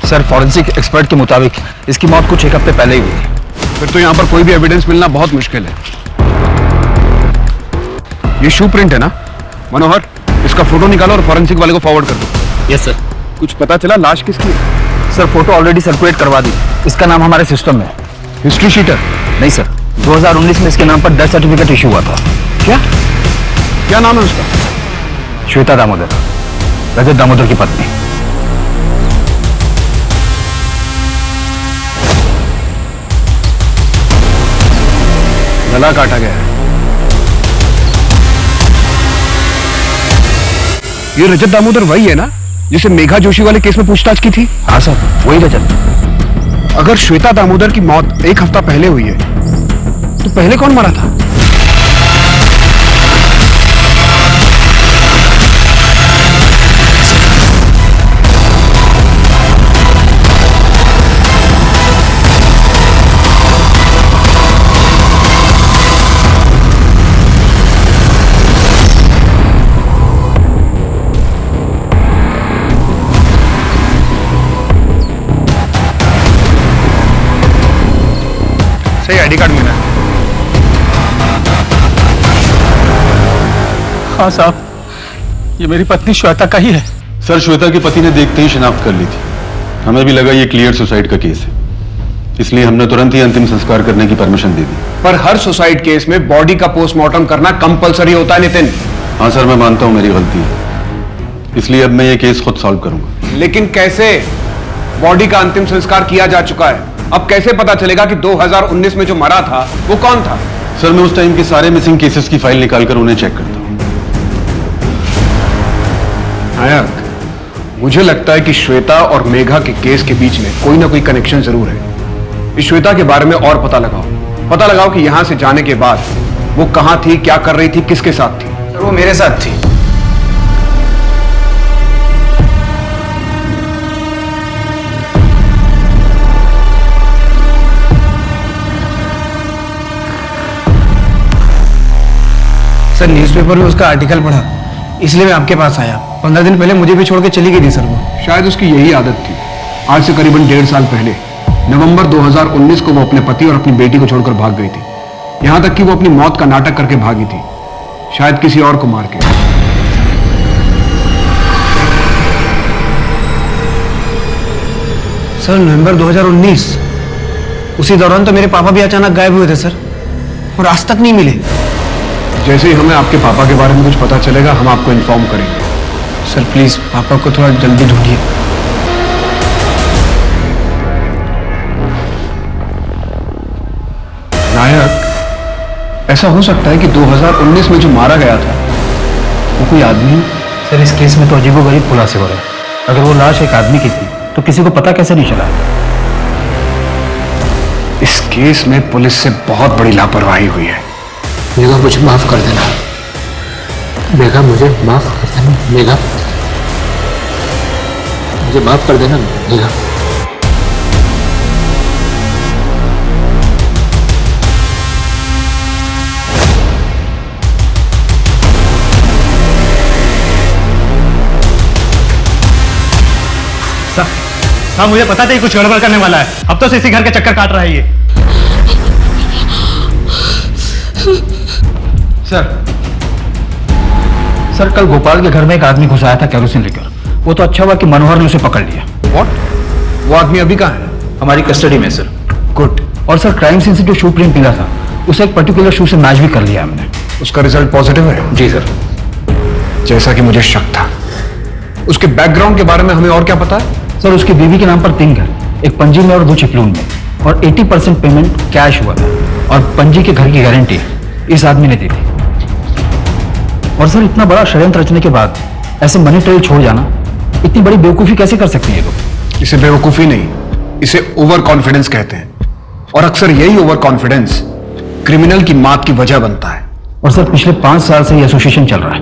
सर, फॉरेंसिक एक्सपर्ट के मुताबिक इसकी मौत कुछ 1 हफ्ते पहले ही हुई थी। फिर तो यहाँ पर कोई भी एविडेंस मिलना बहुत मुश्किल है। ये शू प्रिंट है ना? मनोहर, इसका फोटो निकालो और फॉरेंसिक वाले को फॉरवर्ड कर दो। Yes sir. कुछ पता चला लाश किसकी है? सर, फोटो ऑलरेडी सर्कुलेट करवा दी। इसका नाम हमारे सिस्टम में है। History sheeter? नहीं सर, 2019 में इसके नाम पर डेथ सर्टिफिकेट इशू हुआ था। क्या क्या नाम है उसका? श्वेता दामोदर, रजत दामोदर की पत्नी। गला काटा गया है। ये रजत दामोदर वही है ना जिसे मेघा जोशी वाले केस में पूछताछ की थी? हाँ सर, वही रजत। अगर श्वेता दामोदर की मौत 1 हफ्ता पहले हुई है तो पहले कौन मरा था? सही आईडी कार्ड मिला है। हाँ साहब, ये मेरी पत्नी श्वेता का ही है। सर, श्वेता के पति ने देखते ही शिनाख्त कर ली थी। हमें भी लगा ये क्लियर सुसाइड का केस है, इसलिए हमने तुरंत ही अंतिम संस्कार करने की परमिशन दे दी। पर हर सुसाइड केस में बॉडी का पोस्टमार्टम करना कंपलसरी होता है नितिन। हाँ सर, मैं मानता हूं मेरी गलती है, इसलिए अब मैं ये केस खुद सॉल्व करूंगा। लेकिन कैसे? बॉडी का अंतिम संस्कार किया जा चुका है, अब कैसे पता चलेगा कि 2019 में जो मरा था वो कौन था? सर, मैं उस टाइम के सारे मिसिंग केसेस की फाइल निकालकर उन्हें चेक करता हूं। नायक, मुझे लगता है कि श्वेता और मेघा के केस के बीच में कोई ना कोई कनेक्शन जरूर है। इस श्वेता के बारे में और पता लगाओ कि यहां से जाने के बाद वो कहां थी, क्या कर रही थी, किसके साथ थी। सर, वो मेरे साथ थी। सर, न्यूज़पेपर में उसका आर्टिकल पढ़ा, इसलिए मैं आपके पास आया। 15 दिन पहले मुझे भी छोड़ के चली गई थी सर वो। शायद उसकी यही आदत थी। आज से करीबन 1.5 साल पहले नवंबर 2019 को वो अपने पति और अपनी बेटी को छोड़कर भाग गई थी। यहां तक कि वो अपनी मौत का नाटक करके भागी थी, शायद किसी और को मार के। सर, नवंबर 2019, उसी दौरान तो मेरे पापा भी अचानक गायब हुए थे सर, और आज तक नहीं मिले। जैसे ही हमें आपके पापा के बारे में कुछ पता चलेगा हम आपको इन्फॉर्म करेंगे। सर प्लीज पापा को थोड़ा जल्दी ढूंढिए। नायक, ऐसा हो सकता है कि 2019 में जो मारा गया था वो कोई आदमी? सर, इस केस में तो अजीबोगरीब खुलासे हो रहे हैं। अगर वो लाश एक आदमी की थी तो किसी को पता कैसे नहीं चला? इस केस में पुलिस से बहुत बड़ी लापरवाही हुई है। मेघा, मुझे माफ कर देना। मेघा, मुझे माफ कर देना। मेघा, मुझे माफ कर देना। मेघा, साहब, मुझे पता था ये कुछ गड़बड़ करने वाला है। अब तो इसी घर के चक्कर काट रहा है ये। सर, कल गोपाल के घर में एक आदमी घुस आया था केरोसिन लेकर। वो तो अच्छा हुआ कि मनोहर ने उसे पकड़ लिया। व्हाट? वो आदमी अभी कहाँ है? हमारी कस्टडी में सर। गुड। और सर, क्राइम सीन से जो शू प्रिंट मिला था उसे एक पर्टिकुलर शू से मैच भी कर लिया हमने। उसका रिजल्ट पॉजिटिव है? जी सर। जैसा कि मुझे शक था। उसके बैकग्राउंड के बारे में हमें और क्या पता है? सर, उसकी बीवी के नाम पर 3 घर, एक पणजी में और 2 चिपलून में, और 80% पेमेंट कैश हुआ था, और पणजी के घर की गारंटी इस आदमी ने दी थी। और सर, इतना बड़ा षड्यंत्र रचने के बाद ऐसे मनी ट्रेल छोड़ जाना, इतनी बड़ी बेवकूफी कैसे कर सकते हैं ये लोग? इसे बेवकूफी नहीं, इसे ओवर कॉन्फिडेंस कहते हैं। और अक्सर यही ओवर कॉन्फिडेंस क्रिमिनल की मौत की वजह बनता है। और सर, पिछले 5 साल से ये एसोसिएशन चल रहा है।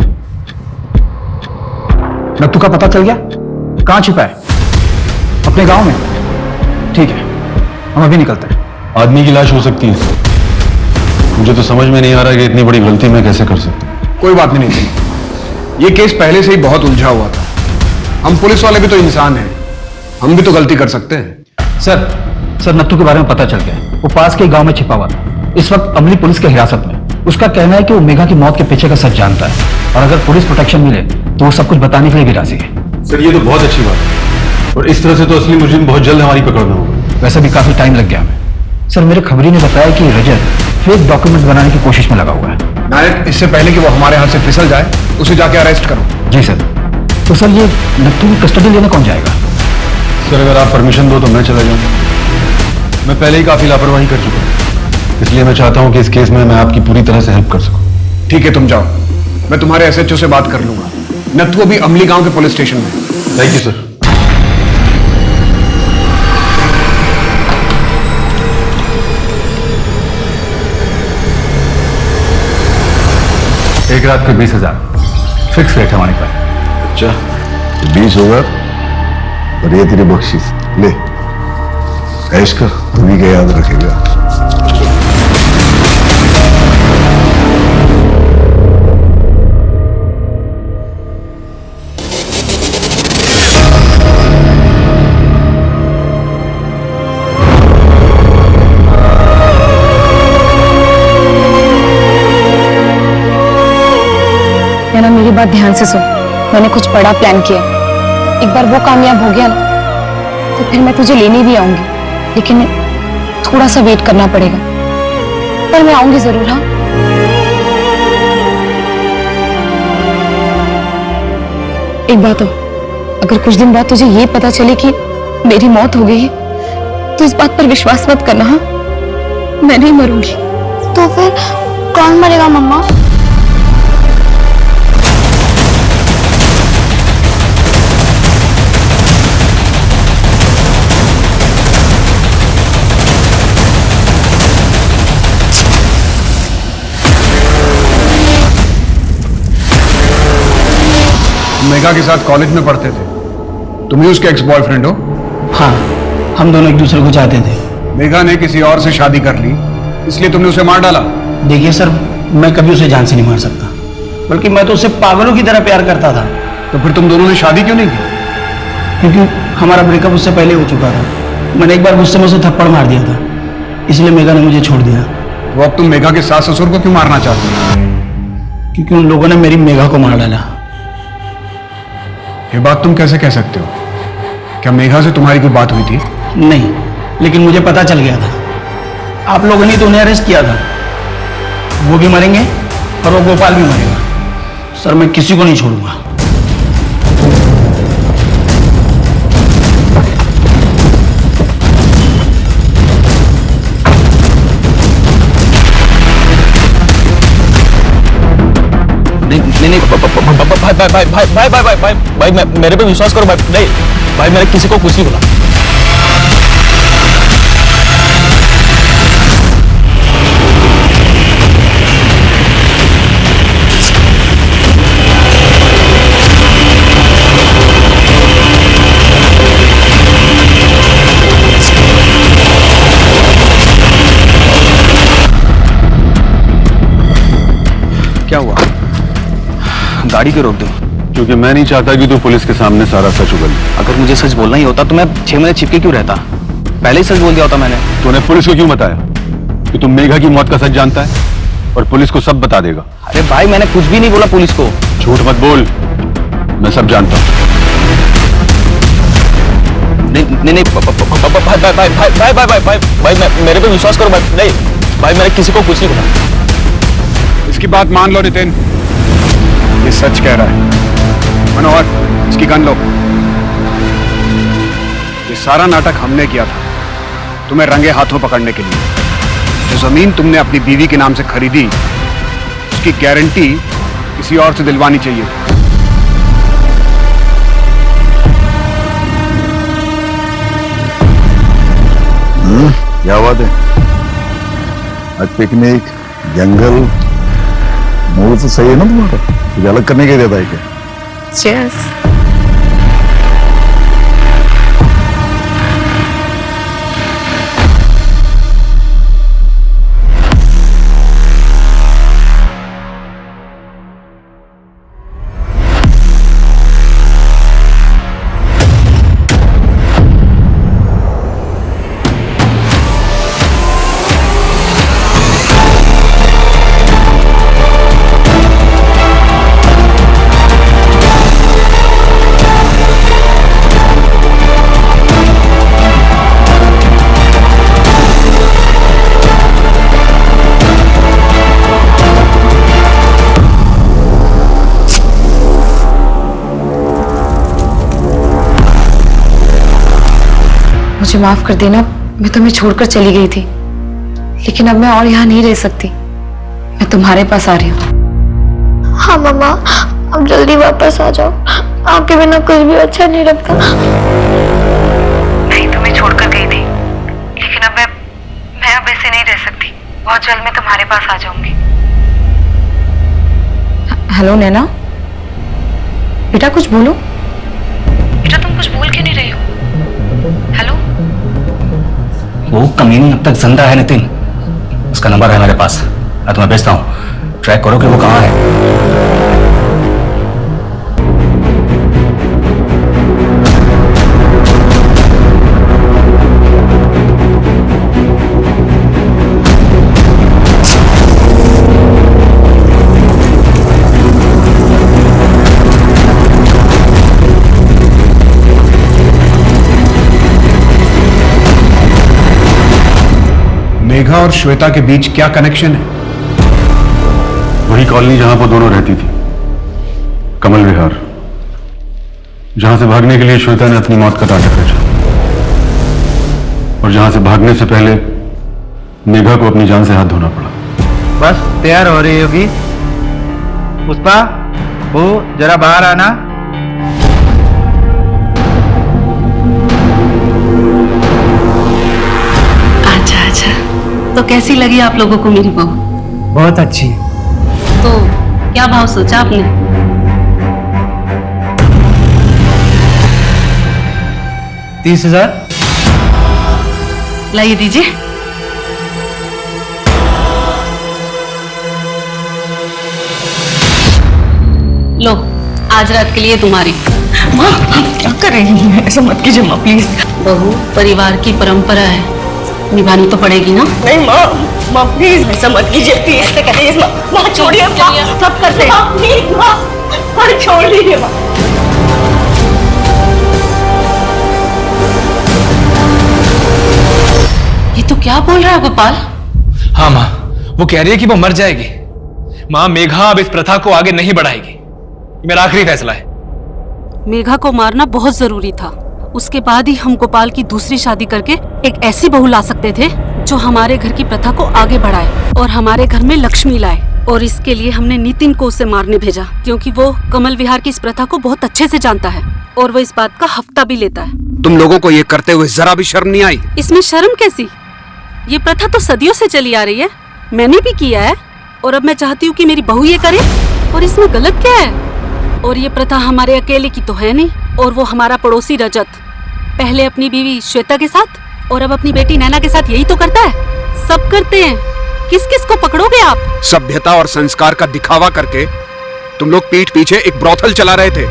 नत्थू का पता चल गया? कहाँ छिपा है? अपने गांव में? ठीक है, हम अभी निकलते हैं। आदमी की लाश हो सकती है। मुझे तो समझ में नहीं आ रहा कि इतनी बड़ी गलती मैं कैसे कर सकता हूं। कोई बात नहीं नितिन, ये केस पहले से ही बहुत उलझा हुआ था। हम पुलिस वाले भी तो इंसान हैं, हम भी तो गलती कर सकते हैं। सर नत्थू के बारे में पता चल गया है। वो पास के गांव में छिपा हुआ था, इस वक्त अमली पुलिस के हिरासत में। उसका कहना है कि वो मेघा की मौत के पीछे का सच जानता है और अगर पुलिस प्रोटेक्शन मिले तो वो सब कुछ बताने के लिए भी राजी है। सर ये तो बहुत अच्छी बात है, और इस तरह से तो असली मुजरिम बहुत जल्द हमारी पकड़ में होगा। वैसे भी काफी टाइम लग गया हमें। सर मेरे खबरी ने बताया कि रजत फेक डॉक्यूमेंट बनाने की कोशिश में लगा हुआ है। नायक, इससे पहले कि वो हमारे हाथ से फिसल जाए, उसे जाके अरेस्ट करो। जी सर। तो सर ये नत्थू की कस्टडी लेने कौन जाएगा? सर अगर आप परमिशन दो तो मैं चला जाऊं। मैं पहले ही काफी लापरवाही कर चुका हूं, इसलिए मैं चाहता हूं कि इस केस में मैं आपकी पूरी तरह से हेल्प कर सकूं। ठीक है, तुम जाओ, मैं तुम्हारे एसएचओ से बात कर लूंगा। नत्थू अभी अमली गांव के पुलिस स्टेशन में। Thank you sir. एक रात के 20,000 फिक्स रेट है हमारे पास। अच्छा 20 होगा और ये तेरी बख्शीश ले, ऐश कर, तुम्हें क्या याद रखेगा। ना मेरी बात ध्यान से सुन, मैंने कुछ बड़ा प्लान किया। एक बार वो कामयाब हो गया ना तो फिर मैं तुझे लेने भी आऊंगी, लेकिन थोड़ा सा वेट करना पड़ेगा, पर मैं आऊंगी जरूर। हाँ, एक बात हो, अगर कुछ दिन बाद तुझे ये पता चले कि मेरी मौत हो गई है तो इस बात पर विश्वास मत करना। हाँ, मैं नहीं मरूंगी। तो फिर कौन मरेगा मम्मा? मेघा के साथ कॉलेज में पढ़ते थे, तुम ही उसके एक्स बॉयफ्रेंड हो? हाँ, हम दोनों एक दूसरे को चाहते थे। मेघा ने किसी और से शादी कर ली, इसलिए तुमने उसे मार डाला। देखिए सर, मैं कभी उसे जान से नहीं मार सकता, बल्कि मैं तो उससे पागलों की तरह प्यार करता था। तो फिर तुम दोनों ने शादी क्यों नहीं की? क्योंकि हमारा ब्रेकअप उससे पहले हो चुका था। मैंने एक बार गुस्से में उसे थप्पड़ मार दिया था, इसलिए मेघा ने मुझे छोड़ दिया। तो अब तुम मेघा के सास ससुर को क्यों मारना चाहते हो? क्योंकि उन लोगों ने मेरी मेघा को मार डाला। ये बात तुम कैसे कह सकते हो? क्या मेघा से तुम्हारी कोई बात हुई थी? नहीं, लेकिन मुझे पता चल गया था। आप लोगों ने तो उन्हें अरेस्ट किया था। वो भी मरेंगे और वो गोपाल भी मरेगा। सर मैं किसी को नहीं छोड़ूंगा। नहीं भाई मेरे पे विश्वास करो भाई। नहीं भाई, मैंने किसी को कुछ नहीं बोला। क्या हुआ? गाड़ी क्यों रोक दी? क्योंकि मैं नहीं चाहता कि तू पुलिस के सामने सारा सच उगल। अगर मुझे सच बोलना ही होता तो मैं 6 महीने छिपके क्यों रहता? पहले ही सच बोल दिया होता मैंने। तूने पुलिस को क्यों बताया कि तुम मेघा की मौत का सच जानता है और पुलिस को सब बता देगा? अरे भाई, मैंने कुछ भी नहीं बोला पुलिस को। झूठ मत बोल, मैं सब जानता हूँ। नहीं भाई मेरे पे विश्वास करो भाई। नहीं भाई, मैंने किसी को कुछ नहीं बोला। इसकी बात मान लो नितिन, ये सच कह रहा है। मनोहर, इसकी गन लो। ये सारा नाटक हमने किया था तुम्हें रंगे हाथों पकड़ने के लिए। जो जमीन तुमने अपनी बीवी के नाम से खरीदी, उसकी गारंटी किसी और से दिलवानी चाहिए। क्या बात है? आज पिकनिक, जंगल, मूड तो सही है ना तुम्हारा? कुछ अलग करने के लिए था क्या? Cheers. मुझे माफ कर देना, मैं तुम्हें छोड़कर चली गई थी, लेकिन अब मैं और यहाँ नहीं रह सकती। मैं तुम्हारे पास आ रही हूँ। हाँ मम्मा, अब जल्दी वापस आ जाओ, आपके बिना कुछ भी अच्छा नहीं लगता। नहीं, तुम्हें छोड़कर गई थी, लेकिन अब मैं अब ऐसे नहीं रह सकती। बहुत जल्द मैं तुम्हारे पास आ जाऊंगी। हेलो नैना, बेटा कुछ बोलो। बेटा तुम कुछ बोल क्यों नहीं रही हो? हेलो। वो कमीनी अब तक जिंदा है नितिन, उसका नंबर है मेरे पास, मैं तुम्हें भेजता हूँ, ट्रैक करो कि वो कहाँ है। मेघा और श्वेता के बीच क्या कनेक्शन है? वही कॉलोनी जहां पर दोनों रहती थी, कमल विहार, जहां से भागने के लिए श्वेता ने अपनी मौत का टाटा खींचा, और जहां से भागने से पहले मेघा को अपनी जान से हाथ धोना पड़ा। बस तैयार हो रही होगी। पुष्पा, वो जरा बाहर आना। तो कैसी लगी आप लोगों को मेरी बहू? बहुत अच्छी। तो क्या भाव सोचा आपने? $30,000। लाइए दीजिए। लो, आज रात के लिए तुम्हारी। माँ क्या कर रही हैं? ऐसा मत कीजिए माँ प्लीज। बहू, परिवार की परंपरा है, निभानी तो पड़ेगी ना। नहीं माँ, माँ प्लीज ऐसा मत कीजिए प्लीज। ऐसे करिए माँ, माँ छोड़िए माँ, सब करते हैं माँ प्लीज माँ, माँ छोड़ दीजिए माँ। ये तो क्या बोल रहा है गोपाल? हाँ माँ, वो कह रही है कि वो मर जाएगी। माँ, मेघा अब इस प्रथा को आगे नहीं बढ़ाएगी, मेरा आखिरी फैसला है। मेघा को मारना बहुत जरूरी था, उसके बाद ही हम गोपाल की दूसरी शादी करके एक ऐसी बहू ला सकते थे जो हमारे घर की प्रथा को आगे बढ़ाए और हमारे घर में लक्ष्मी लाए। और इसके लिए हमने नितिन को उसे मारने भेजा, क्योंकि वो कमल विहार की इस प्रथा को बहुत अच्छे से जानता है और वो इस बात का हफ्ता भी लेता है। तुम लोगों को ये करते हुए जरा भी शर्म नहीं आई? इसमें शर्म कैसी? ये प्रथा तो सदियों से चली आ रही है, मैंने भी किया है, और अब मैं चाहती हूँ कि मेरी बहू ये करे, और इसमें गलत क्या है? और ये प्रथा हमारे अकेले की तो है नहीं, और वो हमारा पड़ोसी रजत पहले अपनी बीवी श्वेता के साथ और अब अपनी बेटी नैना के साथ यही तो करता है। सब करते हैं, किस किस को पकड़ोगे आप? सभ्यता और संस्कार का दिखावा करके तुम लोग पीठ पीछे एक ब्रोथल चला रहे थे।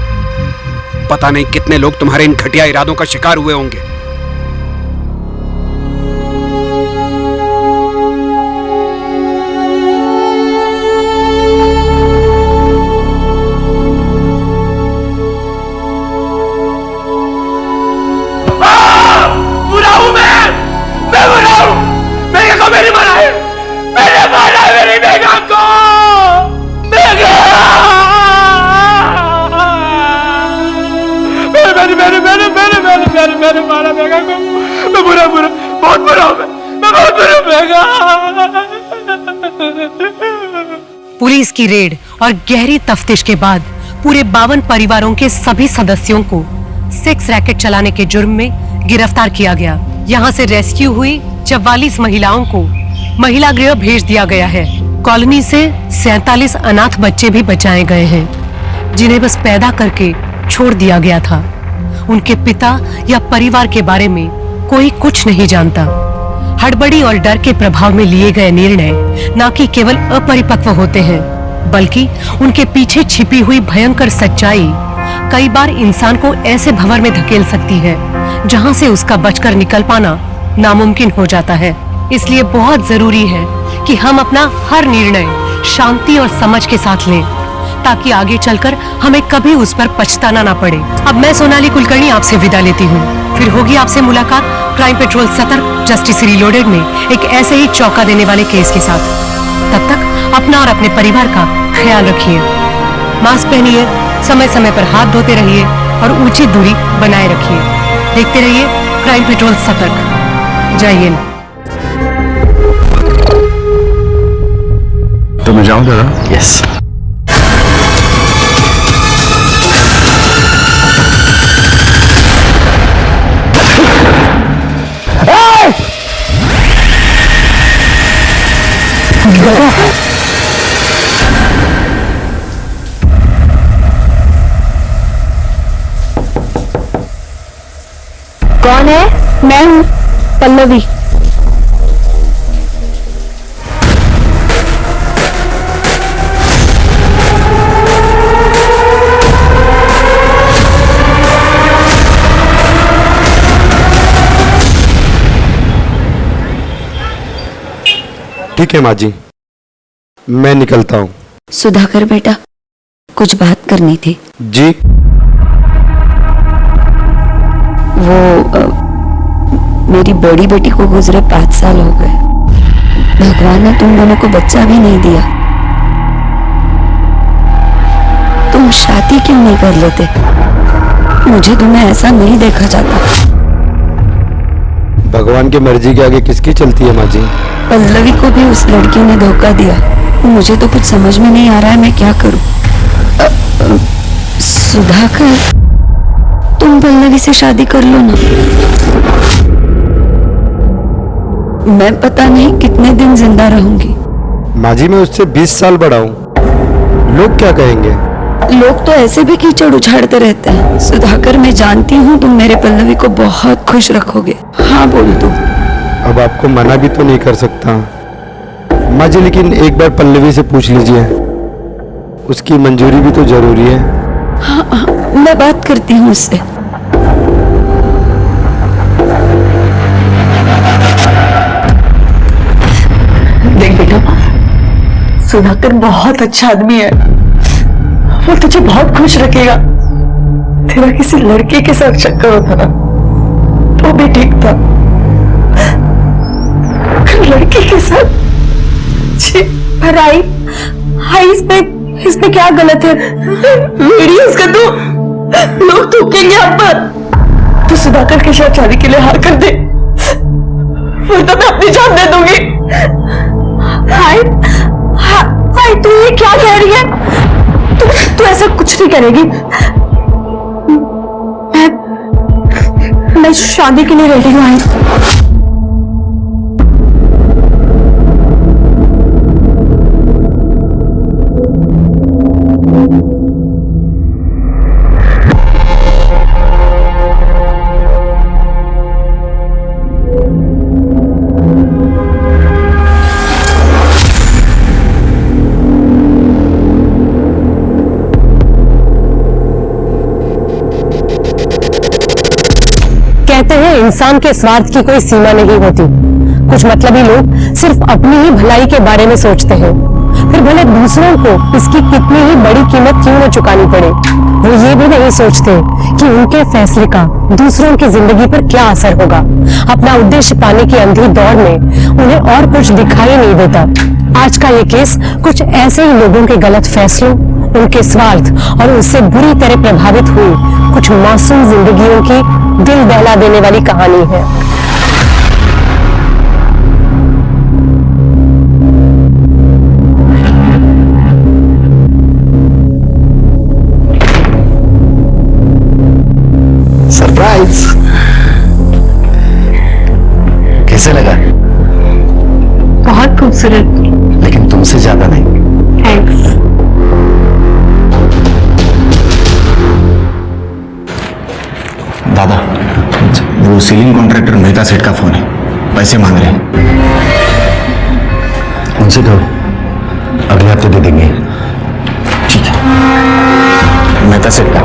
पता नहीं कितने लोग तुम्हारे इन घटिया इरादों का शिकार हुए होंगे। मैंने मारा मेघा को, मैं बुरा बहुत बुरा हूं, मैं बहुत बुरा मेघा। पुलिस की रेड और गहरी तफ्तीश के बाद पूरे 52 परिवारों के सभी सदस्यों को सेक्स रैकेट चलाने के जुर्म में गिरफ्तार किया गया। यहाँ से रेस्क्यू हुई 44 महिलाओं को महिला गृह भेज दिया गया है। कॉलोनी से 47 अनाथ बच्चे भी बचाए गए हैं, जिन्हें बस पैदा करके छोड़ दिया गया था। उनके पिता या परिवार के बारे में कोई कुछ नहीं जानता। हड़बड़ी और डर के प्रभाव में लिए गए निर्णय न कि केवल अपरिपक्व होते हैं, बल्कि उनके पीछे छिपी हुई भयंकर सच्चाई कई बार इंसान को ऐसे भंवर में धकेल सकती है जहां से उसका बचकर निकल पाना नामुमकिन हो जाता है। इसलिए बहुत जरूरी है कि हम अपना हर निर्णय शांति और समझ के साथ लें, ताकि आगे चलकर हमें कभी उस पर पछताना ना पड़े। अब मैं सोनाली कुलकर्णी आपसे विदा लेती हूँ। फिर होगी आपसे मुलाकात क्राइम पेट्रोल सतर्क जस्टिस रीलोडेड में एक ऐसे ही चौंका देने वाले केस के साथ। तब तक अपना और अपने परिवार का ख्याल रखिए, मास्क पहनिए, समय समय पर हाथ धोते रहिए और उचित दूरी बनाए रखिए। देखते रहिए क्राइम पेट्रोल सतर्क, जाइए। तो मैं जाऊं दादा? यस। कौन है? मैं हूँ पल्लवी। ठीक है माँ जी, मैं निकलता हूँ। सुधाकर बेटा, कुछ बात करनी थी। जी? वो मेरी बड़ी बेटी को गुजरे 5 साल हो गए। भगवान ने तुम दोनों को बच्चा भी नहीं दिया। तुम शादी क्यों नहीं कर लेते? मुझे तुम्हें ऐसा नहीं देखा जाता। भगवान की मर्जी के आगे किसकी चलती है माँ जी? पल्लवी को भी उस लड़के ने धोखा दिया। मुझे तो कुछ समझ में नहीं आ रहा है, मैं क्या करूं? सुधाकर, तुम पल्लवी से शादी कर लो ना। मैं पता नहीं कितने दिन जिंदा रहूंगी। माँ जी, मैं उससे 20 साल बड़ा हूँ। लोग क्या कहेंगे? लोग तो ऐसे भी कीचड़ उछाड़ते रहते हैं। सुधाकर, मैं जानती हूँ तुम मेरे पल्लवी को बहुत खुश रखोगे। हाँ बोल दो। अब आपको मना भी तो नहीं कर सकता माँ जी, लेकिन एक बार पल्लवी से पूछ लीजिए, उसकी मंजूरी भी तो जरूरी है। हाँ, मैं बात करती हूँ उससे। देख बेटा, सुधाकर बहुत अच्छा आदमी है। वो तुझे बहुत खुश रखेगा। तेरा किसी लड़के के साथ चक्कर होता ना, वो भी ठीक था। लड़के के साथ पर आई इसमें क्या गलत है? वीडियोस का तो लोग थूकेंगे हम पर। तू सुधाकर के साथ शादी के लिए हाँ कर दे, वरना मैं अपनी जान दे दूंगी। हाय, तू ये क्या कह रही है? तू ऐसा कुछ नहीं करेगी। मैं शादी के लिए रेडी हूँ। कहते हैं इंसान के स्वार्थ की कोई सीमा नहीं होती। कुछ मतलबी लोग सिर्फ अपनी ही भलाई के बारे में सोचते हैं, फिर भले दूसरों को इसकी कितनी ही बड़ी कीमत क्यों न चुकानी पड़े। वो ये भी नहीं सोचते कि उनके फैसले का दूसरों की जिंदगी पर क्या असर होगा। अपना उद्देश्य पाने की अंधी दौड़ में उन्हें और कुछ दिखाई नहीं देता। आज का ये केस कुछ ऐसे ही लोगों के गलत फैसलों, उनके स्वार्थ और उससे बुरी तरह प्रभावित हुई कुछ मासूम जिंदगियों की दिल दहला देने वाली कहानी है। सरप्राइज! कैसे लगा? बहुत खूबसूरत। लेकिन तुमसे ज्यादा नहीं। थैंक्स। दादा, वो सीलिंग कॉन्ट्रैक्टर मेहता सेठ का फोन है, पैसे मांग रहे हैं। उनसे कहो अगले हफ्ते दे देंगे। ठीक है। मेहता सेठ का,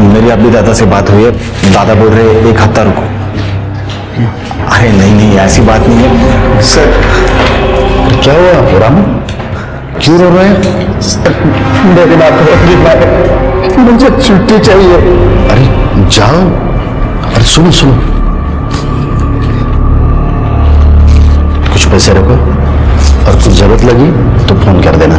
मेरी अभी दादा से बात हुई है। दादा बोल रहे 1 हफ्ता रुको। अरे नहीं, ऐसी बात नहीं है सर। क्या हुआ रामू, क्यों रो रहे हैं? मेरी बात मुझे छुट्टी चाहिए। अरे जाओ। अरे सुनो, कुछ पैसे रखो और कुछ जरूरत लगी तो फोन कर देना।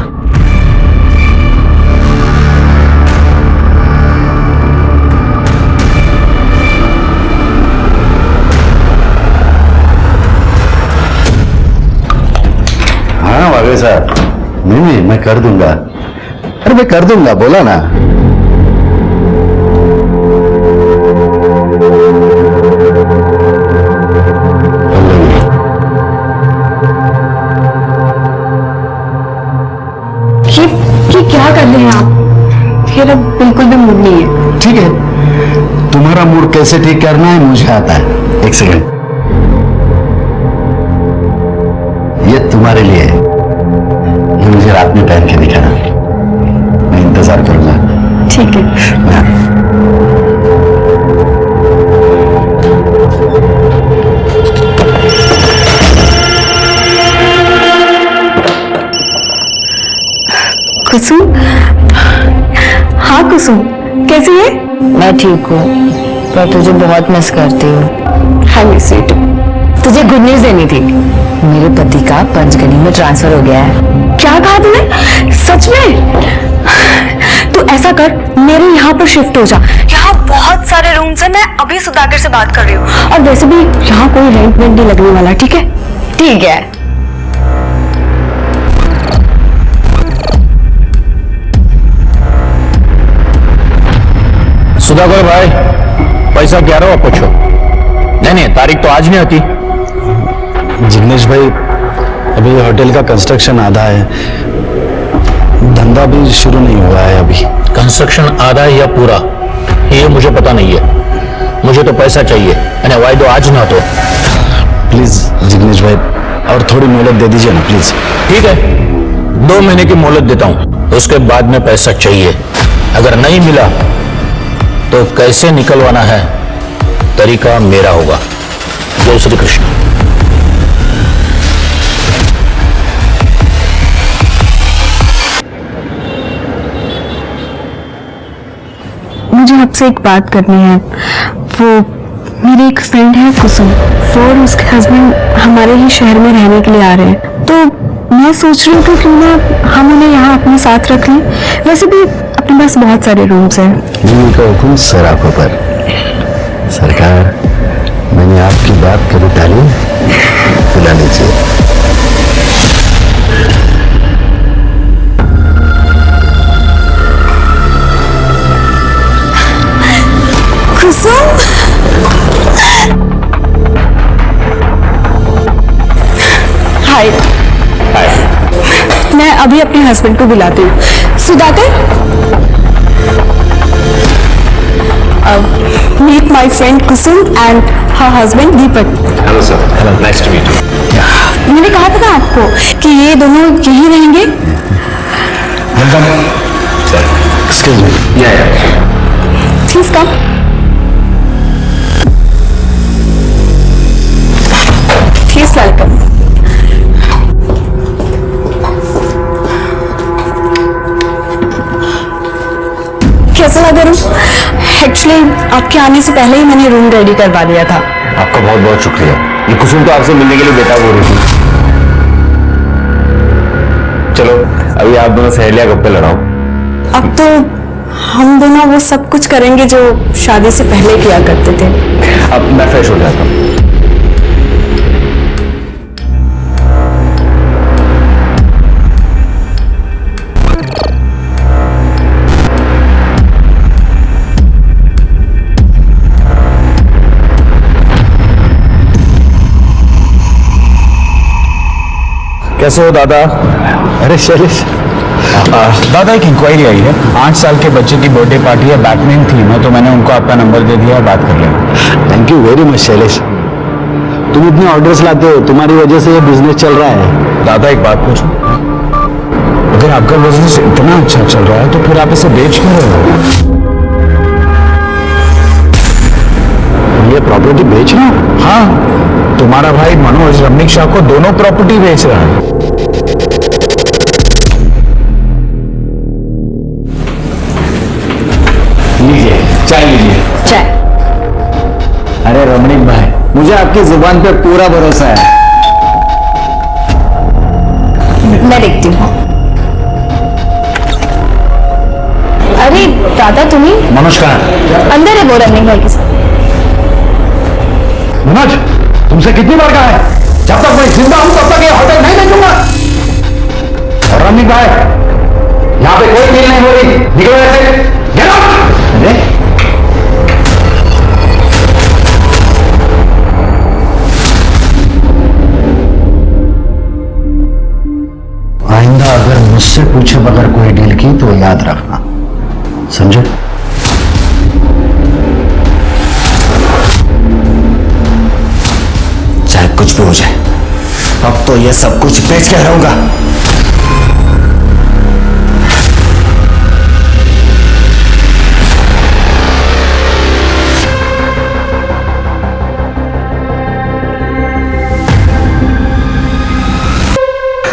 मैं कर दूंगा। अरे मैं कर दूंगा, बोला ना। ये क्या कर रहे हैं आप? मेरा बिल्कुल भी मूड नहीं है। ठीक है, तुम्हारा मूड कैसे ठीक करना है मुझे आता है। एक सेकंड, ये तुम्हारे लिए है, ये मुझे रात में पहन के दिखाना, मैं इंतजार करूंगा। ठीक है। कुसुम, हाँ कुसुम, कैसी है? मैं ठीक हूँ, पर तुझे बहुत मिस करती हूँ। हाँ मिस यू टू। तुझे गुड न्यूज देनी थी, मेरे पति का पंचगनी में ट्रांसफर हो गया है। क्या कहा तुमने? सच में? तू ऐसा कर, मेरे यहाँ पर शिफ्ट हो जा। यहाँ बहुत सारे रूम्स हैं, मैं अभी सुधाकर से बात कर रही हूँ। और वैसे भी यहाँ कोई रेंट वेंट नहीं लगने वाला, ठीक है? ठीक है। सुधाकर भाई, पैसा क्या रहा पूछो। नहीं, तारीख तो आज नहीं होती। जिग्नेश भाई, अभी होटल का कंस्ट्रक्शन आधा है, धंधा भी शुरू नहीं हुआ है अभी। कंस्ट्रक्शन आधा है या पूरा, ये मुझे पता नहीं है। मुझे तो पैसा चाहिए, यानी वायदो आज ना तो। प्लीज जिग्नेश भाई, और थोड़ी मोहलत दे दीजिए ना प्लीज। ठीक है, 2 महीने की मोहलत देता हूं, उसके बाद में पैसा चाहिए। अगर नहीं मिला तो कैसे निकलवाना है, तरीका मेरा होगा। जय श्री कृष्ण। मुझे आपसे एक बात करनी है। वो मेरी एक फ्रेंड है कुसुम, वो और उसके हस्बैंड हमारे ही शहर में रहने के लिए आ रहे हैं, तो मैं सोच रही हूँ कि क्यों ना हम उन्हें यहाँ अपने साथ रख लें। वैसे भी अपने पास बहुत सारे रूम्स हैं। बीवी का हुक्म सर आंखों पर। सरकार, मैंने आपकी बात करी टाली, बुला लीजिए। कुसुम, हाय। मैं अभी अपने हस्बैंड को बुलाती हूँ। Sudhakar, meet my friend Kusum and her husband Deepak. Hello sir. Hello, nice to meet you. मैंने कहा था ना आपको कि ये दोनों यहीं रहेंगे। Excuse me. Please come. Please welcome. कैसा लगा रूम? एक्चुअली आपके आने से पहले ही मैंने रूम रेडी करवा दिया था। आपका बहुत बहुत शुक्रिया। ये कुसुम तो आपसे मिलने के लिए बेताब हो रही थी। चलो, अभी आप दोनों सहेलियां गप्पे लड़ाओ। अब तो हम दोनों वो सब कुछ करेंगे जो शादी से पहले किया करते थे। अब मैं फ्रेश हो जाता हूँ। कैसे हो दादा? अरे शैलेश, दादा एक इंक्वायरी आई है। 8 साल के बच्चे की बर्थडे पार्टी है, बैटमैन थीम है, तो मैंने उनको आपका नंबर दे दिया है, बात कर लेना। Thank you very much Shailesh, तुम इतने ऑर्डर्स लाते हो, तुम्हारी वजह से ये बिजनेस चल रहा है। दादा एक बात पूछूं, अगर आपका बिजनेस इतना अच्छा चल रहा है तो फिर आप इसे बेच क्यों रहे हो? ये प्रॉपर्टी बेचना? हाँ, तुम्हारा भाई मनोज रमनीक शाह को दोनों प्रॉपर्टी बेच रहा है। लीजिए, चाय लीजिए। चाय। अरे रमणीक भाई, मुझे आपकी जुबान पे पूरा भरोसा है। मैं देखती हूँ। अरे दादा, तुम्हें मनोज कहाँ है? अंदर है वो रमनीक भाई के साथ। मनोज, तुमसे कितनी बार कहा है, जब तक मैं जिंदा हूं तब तक ये होटल नहीं बेचूंगा। और रमी कहाँ है? यहाँ पे कोई डील नहीं हो रही, निकलो ऐसे। Get out. अरे आइंदा अगर मुझसे पूछे बगैर कोई डील की तो याद रखना, समझे? चाहे कुछ भी हो जाए, अब तो ये सब कुछ बेच के रहूंगा।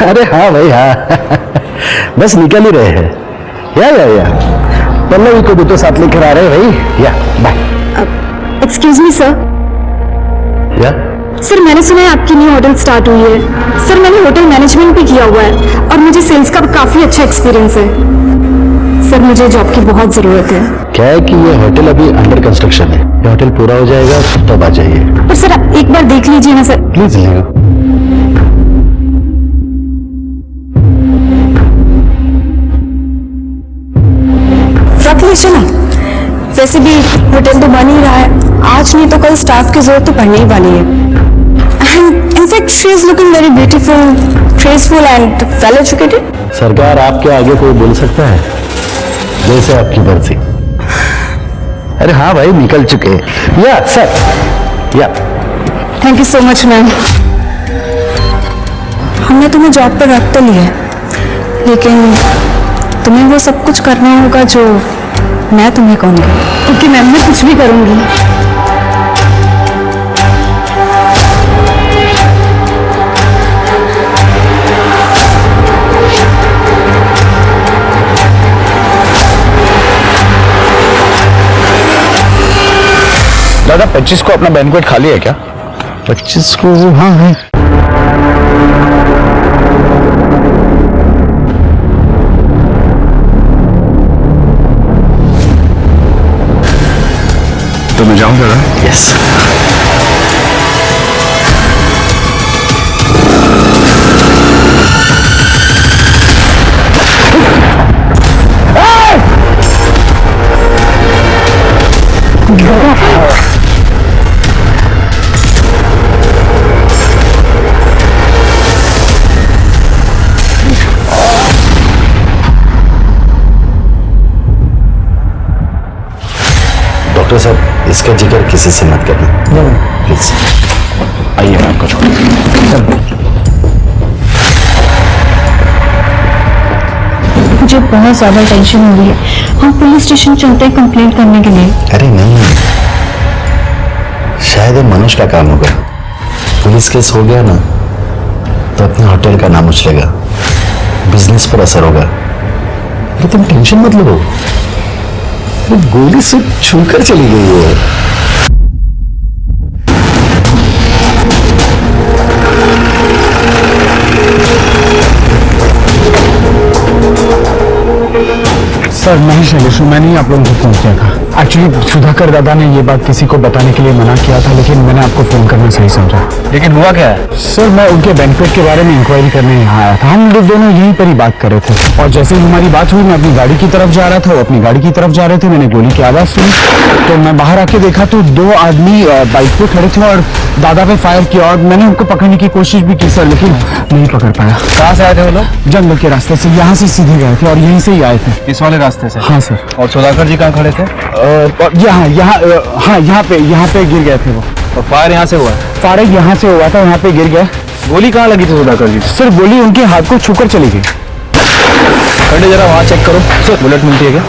अरे हाँ भाई हाँ, बस निकल ही रहे हैं। या पल्लवी को भी तो साथ लेकर आ रहे हैं भाई। या बाय। Excuse me sir. या सर मैंने सुना है आपकी न्यू होटल स्टार्ट हुई है। सर मैंने होटल मैनेजमेंट भी किया हुआ है और मुझे सेल्स का काफी अच्छा एक्सपीरियंस है। सर मुझे जॉब की बहुत जरूरत है। क्या है कि ये होटल अभी अंडर कंस्ट्रक्शन है, ये होटल पूरा हो जाएगा तब आ जाइए। पर सर आप एक बार देख लीजिए ना सर। प्लीज लीजिएगा। रख लीजिए ना, वैसे भी होटल तो बन ही रहा है, आज नहीं तो कल स्टाफ की जरूरत तो पड़ने ही वाली है। In fact, she is looking very beautiful, graceful and well educated. सरकार आपके आगे कोई बोल सकता है? जैसे आपकी मर्जी। अरे हाँ भाई निकल चुके हैं। या सर या thank you so much ma'am. हमने तुम्हें जॉब पर रख तो लिया है, लेकिन तुम्हें वो सब कुछ करना होगा जो मैं तुम्हें कहूँगी, क्योंकि मैम मैं कुछ भी करूँगी। दादा 25 को अपना बैंक्वेट खाली है क्या? 25 को हाँ है। तो मैं जाऊं दादा? यस। डॉक्टर साहब इसका जिक्र किसी से मत करना प्लीज। आइए मैं आपको मुझे बहुत ज्यादा टेंशन हो रही है। हम पुलिस स्टेशन चलते हैं कंप्लेंट करने के लिए। अरे नहीं, शायद ये मनुष्य का काम होगा। पुलिस केस हो गया ना तो अपने होटल का नाम उछलेगा, बिजनेस पर असर होगा। तो तुम टेंशन मत लो, वो गोली सिर्फ छूकर चली गई है। सर मैं ही शैलेश हूँ, मैंने ही आप लोगों को फोन किया था। एक्चुअली सुधाकर दादा ने ये बात किसी को बताने के लिए मना किया था, लेकिन मैंने आपको फोन करना सही समझा। लेकिन हुआ क्या है? सर मैं उनके बैंक्वेट के बारे में इंक्वायरी करने यहाँ आया था। हम लोग दोनों यहीं पर ही बात कर रहे थे और जैसे ही हमारी बात हुई मैं अपनी गाड़ी की तरफ जा रहा था, वो अपनी गाड़ी की तरफ जा रहे थे। मैंने गोली की आवाज सुनी तो मैं बाहर आके देखा तो 2 आदमी बाइक पे खड़े थे और दादा पे फायर किया और मैंने उनको पकड़ने की कोशिश भी की सर, लेकिन नहीं पकड़ पाया। कहाँ से आए थे वो लोग? जंगल के रास्ते से, यहाँ से सीधे गए थे और यहीं से ही आए थे। इस वाले रास्ते से? हाँ सर। और सुधाकर जी कहाँ खड़े थे? यहाँ पे गिर गए थे वो। और फायर यहाँ से हुआ? फायर यहाँ से हुआ था, यहाँ पे गिर गए। गोली कहाँ लगी थी सुधाकर जी? सर गोली उनके हाथ को छूकर चली गई। खड़े जरा वहाँ चेक करो सर, बुलेट मिलती है क्या?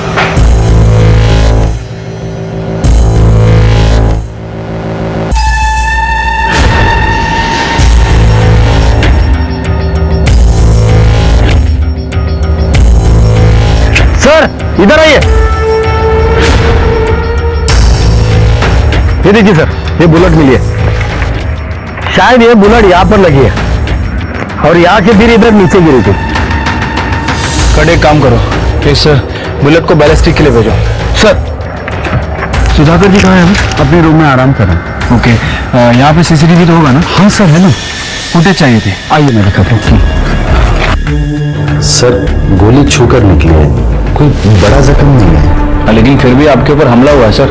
सर इधर आइए। ये देखिए सर, ये बुलेट मिली है। शायद ये बुलेट यहाँ पर लगी है और यहाँ से फिर इधर नीचे गिरी थी। कट एक काम करो, इस बुलेट को बैलिस्टिक के लिए भेजो। सर सुधाकर जी कहाँ हैं? अपने रूम में आराम कर रहे हैं। ओके, यहाँ पे सीसीटीवी तो होगा ना? हाँ सर है ना। फुटेज चाहिए थी। आइए मैं दिखाता हूँ। सर गोली छूकर निकली है, कोई बड़ा जख्म नहीं है। लेकिन फिर भी आपके ऊपर हमला हुआ है सर।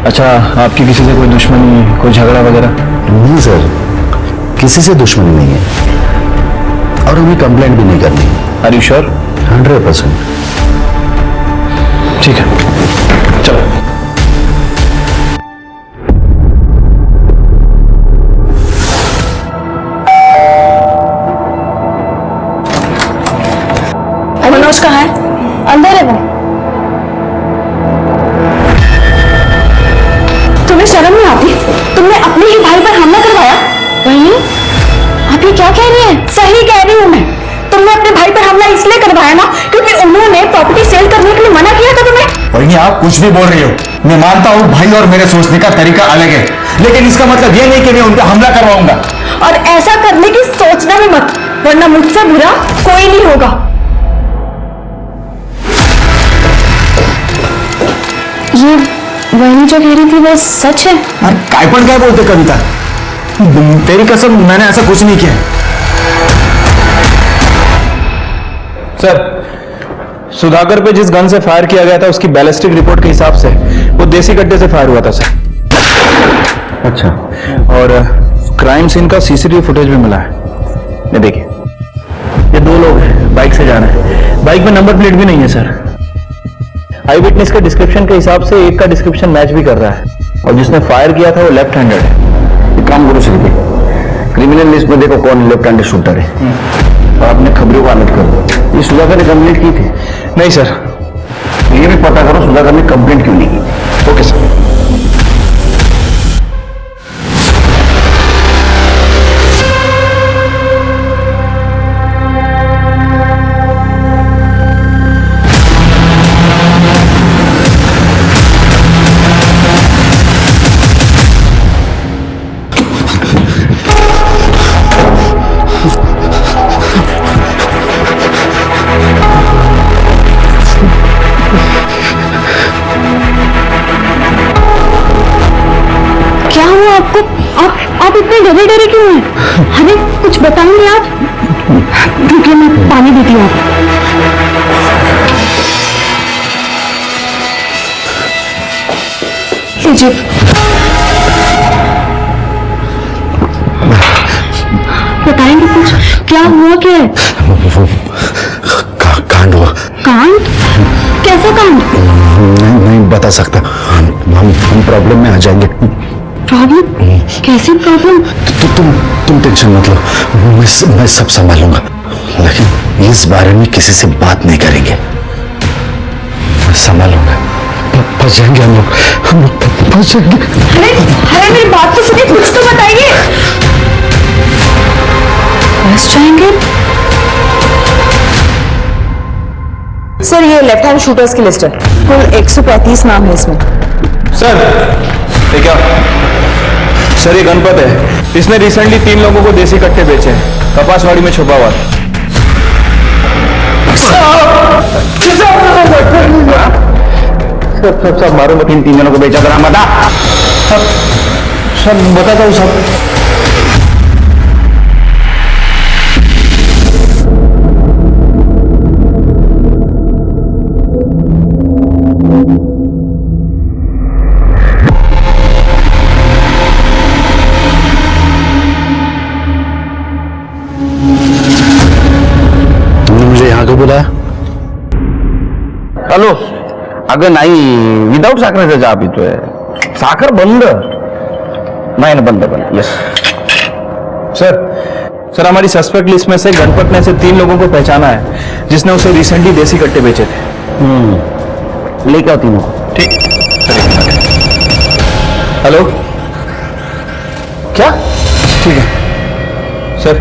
अच्छा, आपकी किसी से कोई दुश्मनी, कोई झगड़ा वगैरह? नहीं सर, किसी से दुश्मनी नहीं है और हमें कंप्लेंट भी नहीं करनी। Are you sure? 100%। ठीक है, चलो। मनोज कहाँ है? अंदर है वो। तुम्हें शर्म नहीं आती? तुमने अपने ही भाई पर हमला करवाया। वही आप ये क्या कह रही हैं? सही कह रही हूँ मैं। तुमने अपने भाई पर हमला इसलिए करवाया ना क्योंकि उन्होंने प्रॉपर्टी सेल करने के लिए मना किया था तुम्हें। वही आप कुछ भी बोल रही हो। मैं मानता हूँ भाई और मेरे सोचने का तरीका अलग है, लेकिन इसका मतलब ये नहीं कि मैं उन पर हमला करवाऊंगा। और ऐसा करने की सोचना भी मत, वरना मुझसे बुरा कोई नहीं होगा। ये वही जो कह रही थी वो सच है? काय पण काय बोलते कविता, तेरी कसम मैंने ऐसा कुछ नहीं किया। सर, सुधाकर पे जिस गन से फायर किया गया था उसकी बैलिस्टिक रिपोर्ट के हिसाब से वो देसी कट्टे से फायर हुआ था सर। अच्छा, और क्राइम सीन का सीसीटीवी फुटेज भी मिला है। ये देखिए, ये दो लोग हैं, बाइक से जा रहे हैं, बाइक में नंबर प्लेट भी नहीं है सर। आई विटनेस के डिस्क्रिप्शन के हिसाब से एक का डिस्क्रिप्शन मैच भी कर रहा है, और जिसने फायर किया था वो लेफ्ट हैंडेड है। एक काम करो श्रीपति, क्रिमिनल लिस्ट में देखो कौन लेफ्ट हैंडेड शूटर है और अपने खबरों को अलर्ट कर दो। ये सुधाकर ने कंप्लेंट की थी? नहीं सर। ये भी पता करो सुधाकर ने कंप्लेंट क्यों नहीं की। Okay sir. आप इतने डरे डरे क्यों हैं? हमें कुछ बताएंगे आप? रुकिए, मैं पानी देती हूँ। लीजिए। बताएंगे कुछ? क्या हुआ? क्या है? कांड हुआ। कांड? कैसा कांड? नहीं बता सकता, हम प्रॉब्लम में आ जाएंगे। प्रॉब्लम? कैसी प्रॉब्लम? तुम टेंशन मत लो, मैं सब संभालूंगा, लेकिन इस बारे में किसी से बात नहीं करेंगे। मैं संभालूंगा। फंस जाएंगे हम लोग फंस जाएंगे। अरे मेरी बात तो सुनिए, कुछ तो बताइए। फंस जाएंगे? सर, ये लेफ्ट हैंड शूटर्स की लिस्ट है, कुल 135 नाम है इसमें। सर, ये क्या? सर, ये गणपत है, इसने रिसेंटली 3 लोगों को देसी कट्टे बेचे हैं, कपासवाड़ी में छुपा हुआ। सब मारो, तीन जनों को बेचा था। बता सब बताता हूँ सब। क्यों बुलाया? हॅलो, अगं नाही, विदाउट साखरेचा चहा पितोय. साखर बंद. नाही ना, बंद. यस सर, हमारी सस्पेक्ट लिस्ट में से गणपत ने से 3 लोगों को पहचाना है जिसने उसे रिसेंटली देसी कट्टे बेचे थे। लेके आओ तीनों को। ठीक। हेलो, क्या? ठीक है सर,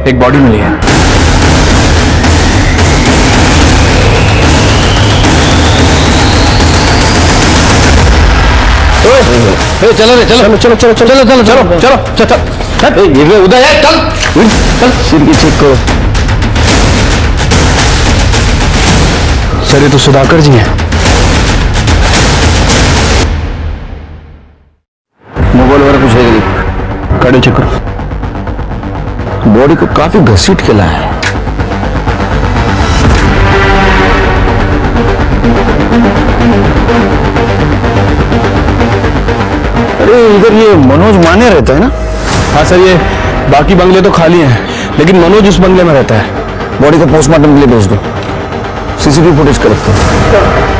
एक बॉडी मिली है। चलो रे, चलो ये उधर है, चल सिर की चेक करो। सर, ये तो सुधाकर जी हैं। मोबाइल वगैरह कुछ है? गाड़ी चेक करो। बॉडी को काफी घसीट के लाया है। अरे इधर ये मनोज माने रहता है ना? हाँ सर, ये बाकी बंगले तो खाली हैं, लेकिन मनोज उस बंगले में रहता है। बॉडी को पोस्टमार्टम के लिए भेज दो, सीसीटीवी फुटेज कलेक्ट करो।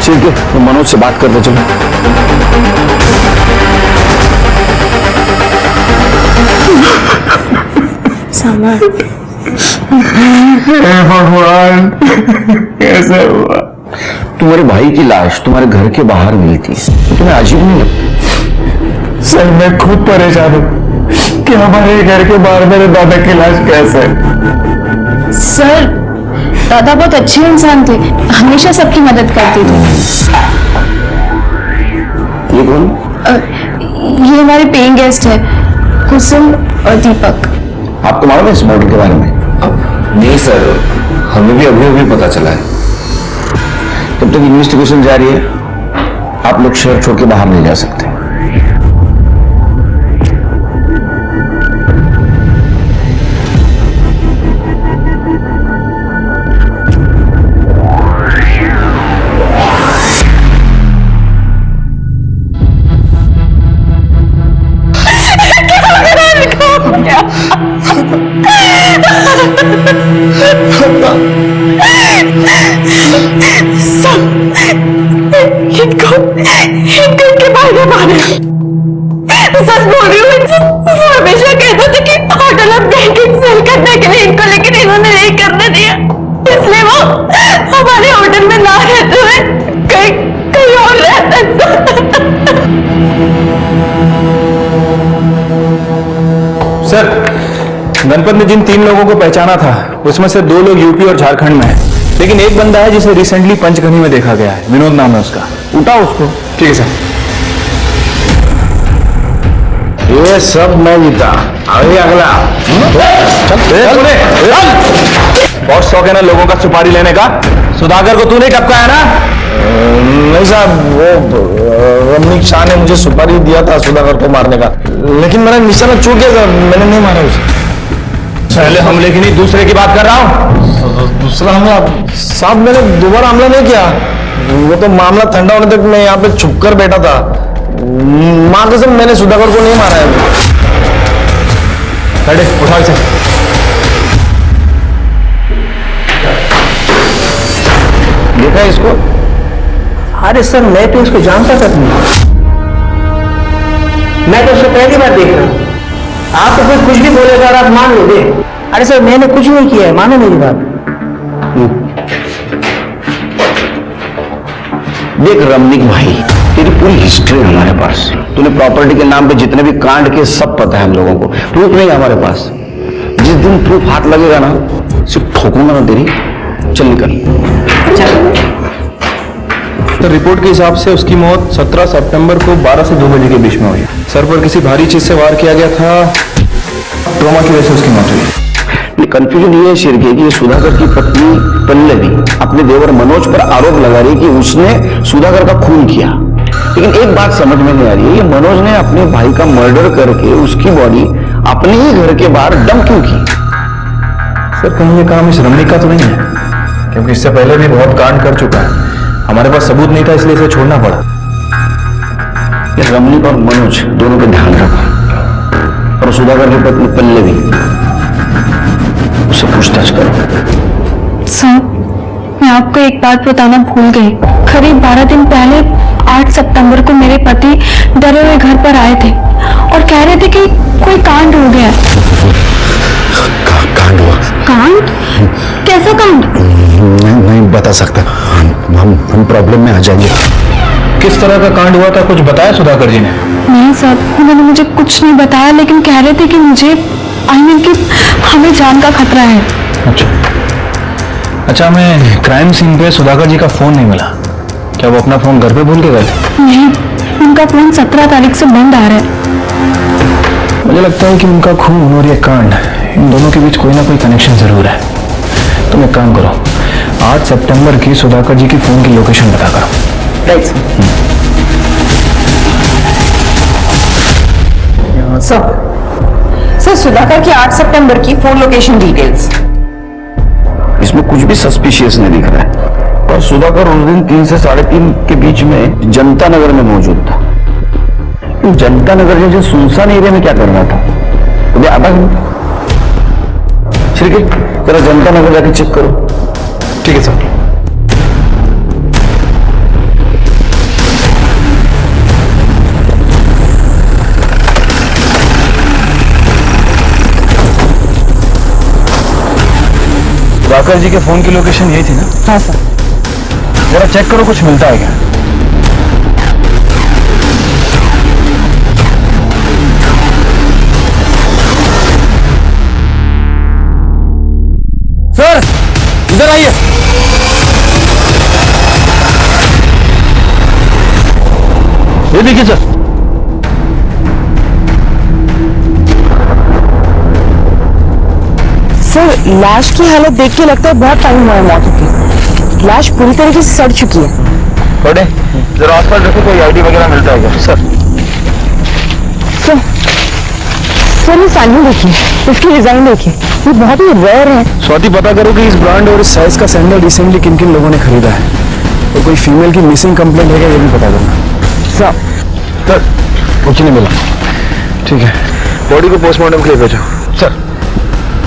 ठीक है, तो मनोज से बात करते चलो। भगवान, कैसे हुआ? तुम्हारे भाई की लाश तुम्हारे घर के बाहर मिली थी, तो तुम्हें अजीब नहीं लगता? सर मैं खुद परेशान हूँ कि हमारे घर के बाहर मेरे दादा की लाश कैसे? सर, दादा बहुत अच्छे इंसान थे, हमेशा सबकी मदद करते थे। ये कौन? ये हमारे पेइंग गेस्ट है, कुसुम और दीपक। आपको मालूम है इस मर्डर के बारे में? नहीं सर, हमें भी अभी अभी पता चला है। तब तक इन्वेस्टिगेशन जारी है, आप लोग शहर छोड़ के बाहर नहीं जा सकते। इनके बारे में सच बोल रही हूँ। हमेशा कहते थे कि होटल में बैंकिंग सेल करने के लिए इनको, लेकिन इन्होंने नहीं करने दिया, इसलिए वो हमारे होटल में ना रहते हुए कहीं और रहते। सर, गणपत ने जिन 3 लोगों को पहचाना था उसमें से 2 लोग यूपी और झारखंड में हैं, लेकिन एक बंदा है जिसे रिसेंटली पंचगनी में देखा गया है। विनोद नाम है उसका। उठाओ उसको। ठीक है सर। ये सब मैं जीता। अभी अगला बहुत शौक है ना लोगों का सुपारी लेने का। सुधाकर को तूने कब कहा है ना? नहीं साहब, वो रमनीक शाह ने मुझे सुपारी दिया था सुधाकर को मारने का, लेकिन मेरा निशाना चूक गया था, मैंने नहीं मारा उसे। पहले हमले की नहीं, दूसरे की बात कर रहा हूँ। दूसरा हमला? साहब मैंने दोबारा हमला नहीं किया, वो तो मामला ठंडा होने तक मैं यहाँ पे छुप कर बैठा था। माँ कसम मैंने सुधाकर को नहीं मारा है। उठाओ इसे। देखा है इसको? अरे सर, मैं तो इसको जानता तक नहीं, मैं तो उसको पहली बार देख रहा हूँ। आप तो फिर कुछ भी बोलेगा और आप मान लोगे। अरे सर, मैंने कुछ नहीं किया है, मानो मेरी बात। देख रमनीक भाई, तेरी पूरी हिस्ट्री हमारे पास। तूने प्रॉपर्टी के नाम पे जितने भी कांड के सब पता है हम लोगों को। प्रूफ नहीं हमारे पास। जिस दिन प्रूफ हाथ लगेगा ना, सिर्फ ठोकूंगा ना तेरी। चल निकल। तो रिपोर्ट के हिसाब से उसकी मौत 17 सितंबर को 12 से 2 बजे के बीच में हुई। सर पर किसी भारी चीज से वार किया गया था, ट्रॉमा की वजह से उसकी मौत हुई। कंफ्यूजन ये है शिरके कि सुधाकर की पत्नी पल्लवी अपने देवर मनोज पर आरोप लगा रही कि उसने सुधाकर का खून किया, लेकिन एक बात समझ में नहीं आ रही है, ये मनोज ने अपने भाई का मर्डर करके उसकी बॉडी अपने ही घर के बाहर डंप क्यों की? सर, कहीं ये काम इस रमनीक का तो नहीं है, क्योंकि इससे पहले भी बहुत कांड कर चुका है। हमारे पास सबूत नहीं था, इसलिए इसे छोड़ना पड़ा। ये रमनीक और मनोज दोनों पे ध्यान रखो, और सुधाकर की पत्नी पल्लवी उससे पूछताछ करो। साहब, मैं आपको एक बात बताना भूल गई। करीब 12 दिन पहले 8 सितंबर को मेरे पति डरे हुए घर पर आए थे और कह रहे थे कि कोई कांड हो गया। कांड हुआ? कांड? कैसा कांड? नहीं बता सकता, हम प्रॉब्लम में आ जाएंगे। किस तरह का कांड हुआ था, कुछ बताया सुधाकर जी ने? नहीं साहब, उन्होंने मुझे कुछ नहीं बताया, लेकिन कह रहे थे कि मुझे कि हमें जान का खतरा है। अच्छा, हमें क्राइम सीन पे सुधाकर जी का फोन नहीं मिला। क्या वो अपना फोन घर पे भूल के गए? नहीं, उनका फोन 17 तारीख से बंद आ रहा है। मुझे लगता है कि उनका खून और ये कांड, इन दोनों के बीच कोई ना कोई कनेक्शन जरूर है। तुम एक काम करो, 8 सितंबर की सुधाकर जी की फोन की लोकेशन पता करो। Right sir. सर, सुधाकर की 8 सितंबर की फोन लोकेशन डिटेल्स। इसमें कुछ भी सस्पिशियस नहीं दिख रहा है। और सुधाकर उस दिन 3 से 3:30 के बीच में जनता नगर में मौजूद था। जनता नगर जैसे सुनसान एरिया में क्या कर रहा था? मुझे आधा घंटा। ठीक है, जरा जनता नगर जाके चेक करो। ठीक है सर। सुधाकर जी के फोन की लोकेशन यही थी ना? हाँ सर। जरा चेक करो कुछ मिलता है क्या। सर इधर आइए। ये देखिए सर। सर लाश की हालत देख के लगता है बहुत टाइम हुआ है मौत की। लाश पूरी तरीके से सड़ चुकी है। पढ़े जरा आसपास देखो कोई आईडी वगैरह मिलता है क्या? सर सर ये साइनिंग देखिए, इसकी डिजाइन देखिए, ये बहुत ही रेयर है। स्वाति पता करो कि इस ब्रांड और इस साइज का सैंडल रिसेंटली किन किन लोगों ने खरीदा है, और कोई फीमेल की मिसिंग कंप्लेंट है क्या ये भी पता करना। सर कुछ नहीं मिला। ठीक है, बॉडी को पोस्टमार्टम के लिए भेजो। सर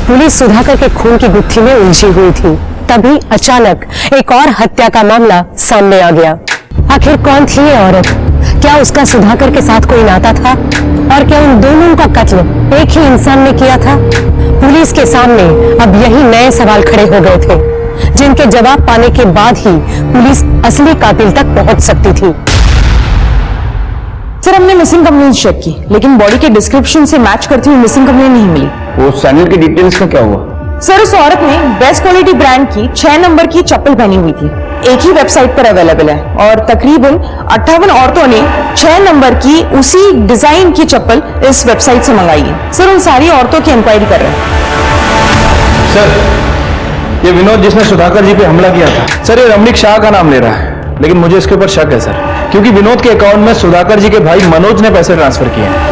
पुलिस सुधाकर के खून की गुत्थी में उलझी हुई थी, तभी अचानक एक और हत्या का मामला सामने आ गया। आखिर कौन थी ये औरत? क्या उसका सुधाकर के साथ कोई नाता था? और क्या उन दोनों का कत्ल एक ही इंसान ने किया था? पुलिस के सामने अब यही नए सवाल खड़े हो गए थे, जिनके जवाब पाने के बाद ही पुलिस असली कातिल तक पहुंच सकती थी। सर हमने मिसिंग कंप्लेंट चेक की, लेकिन बॉडी के डिस्क्रिप्शन से मैच करती हुई मिसिंग कंप्लेंट नहीं मिली। वो सैंडल की डिटेल्स का क्या हुआ? सर उस औरत ने बेस्ट क्वालिटी ब्रांड की 6 नंबर की चप्पल पहनी हुई थी, एक ही वेबसाइट पर अवेलेबल है, और तकरीबन 58 औरतों ने 6 नंबर की उसी डिजाइन की चप्पल इस वेबसाइट से मंगाई है। सर उन सारी औरतों की इंक्वायरी कर रहे हैं। सर ये विनोद जिसने सुधाकर जी पे हमला किया था, सर ये रमणीक शाह का नाम ले रहा है, लेकिन मुझे इसके ऊपर शक है सर, क्योंकि विनोद के अकाउंट में सुधाकर जी के भाई मनोज ने पैसे ट्रांसफर किए हैं।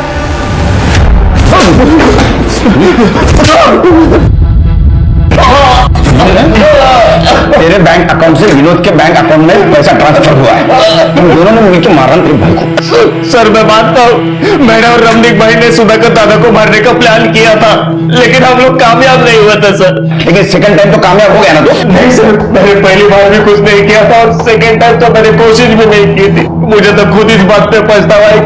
तेरे बैंक अकाउंट से विनोद के बैंक अकाउंट में पैसा ट्रांसफर हुआ है। तुम दोनों ने मिलकर मारा तेरे भाई को। सर मैं मानता हूँ मैंने और रमणीक भाई ने सुधाकर दादा को मारने का प्लान किया था, लेकिन हम लोग कामयाब नहीं हुआ था सर। लेकिन सेकंड टाइम तो कामयाब हो गया ना? तो नहीं सर, मैंने पहली बार भी कुछ नहीं किया था और सेकंड टाइम तो मैंने कोशिश भी नहीं की थी। मुझे तो खुद इस बात पे पछतावा है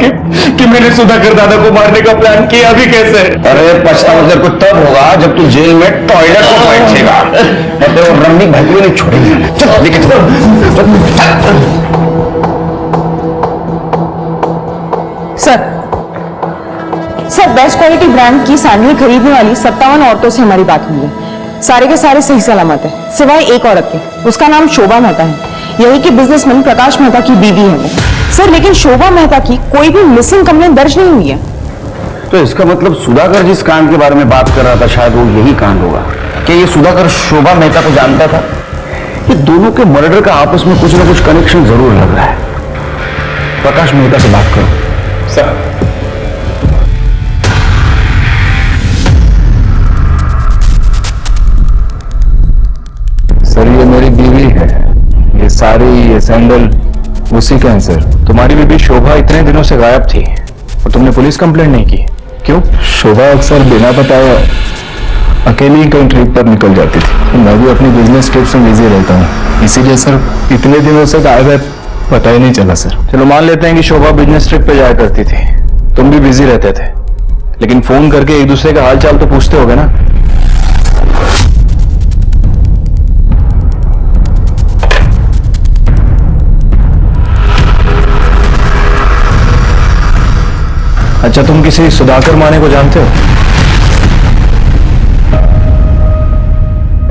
कि मैंने सुधाकर दादा को मारने का प्लान किया भी कैसे। अरे पछतावा तेरे को तब होगा जब तू जेल में टॉयलेट को बैठेगा, और तेरे रमणीक भाई को नहीं छोड़ेंगे। चल लेके चल। सर बेस्ट क्वालिटी ब्रांड की सैंडल खरीदने वाली 57 औरतों से हमारी बात हुई है। सारे के सारे सही सलामत है, सिवाय एक औरत के। उसका नाम शोभा मेहता है, यही के बिजनेसमैन प्रकाश मेहता की बीवी है वो। सर लेकिन शोभा मेहता की कोई भी मिसिंग कंप्लेंट दर्ज नहीं हुई है। तो इसका मतलब सुधाकर जिस कांड के बारे में बात कर रहा था, शायद वो यही कांड होगा। क्या ये सुधाकर शोभा मेहता को जानता था? ये दोनों के मर्डर का आपस में कुछ ना कुछ कनेक्शन जरूर लग रहा है। प्रकाश मेहता से बात करो। सर सर ये मेरी बीवी है, ये साड़ी ये सैंडल उसी का है सर। तुम्हारी बीबी शोभा इतने दिनों से गायब थी और तुमने पुलिस कंप्लेंट नहीं की, क्यों? शोभा अक्सर बिना बताए अकेली कहीं ट्रिप पर निकल जाती थी। मैं भी अपनी बिजनेस ट्रिप में बिजी रहता हूँ, इसीलिए सर इतने दिनों से गायब है, पता ही नहीं चला सर। चलो मान लेते हैं कि शोभा बिजनेस ट्रिप पे जाया करती थी, तुम भी बिजी रहते थे, लेकिन फोन करके एक दूसरे का हाल चाल तो पूछते होगे ना? अच्छा तुम किसी सुधाकर माने को जानते हो?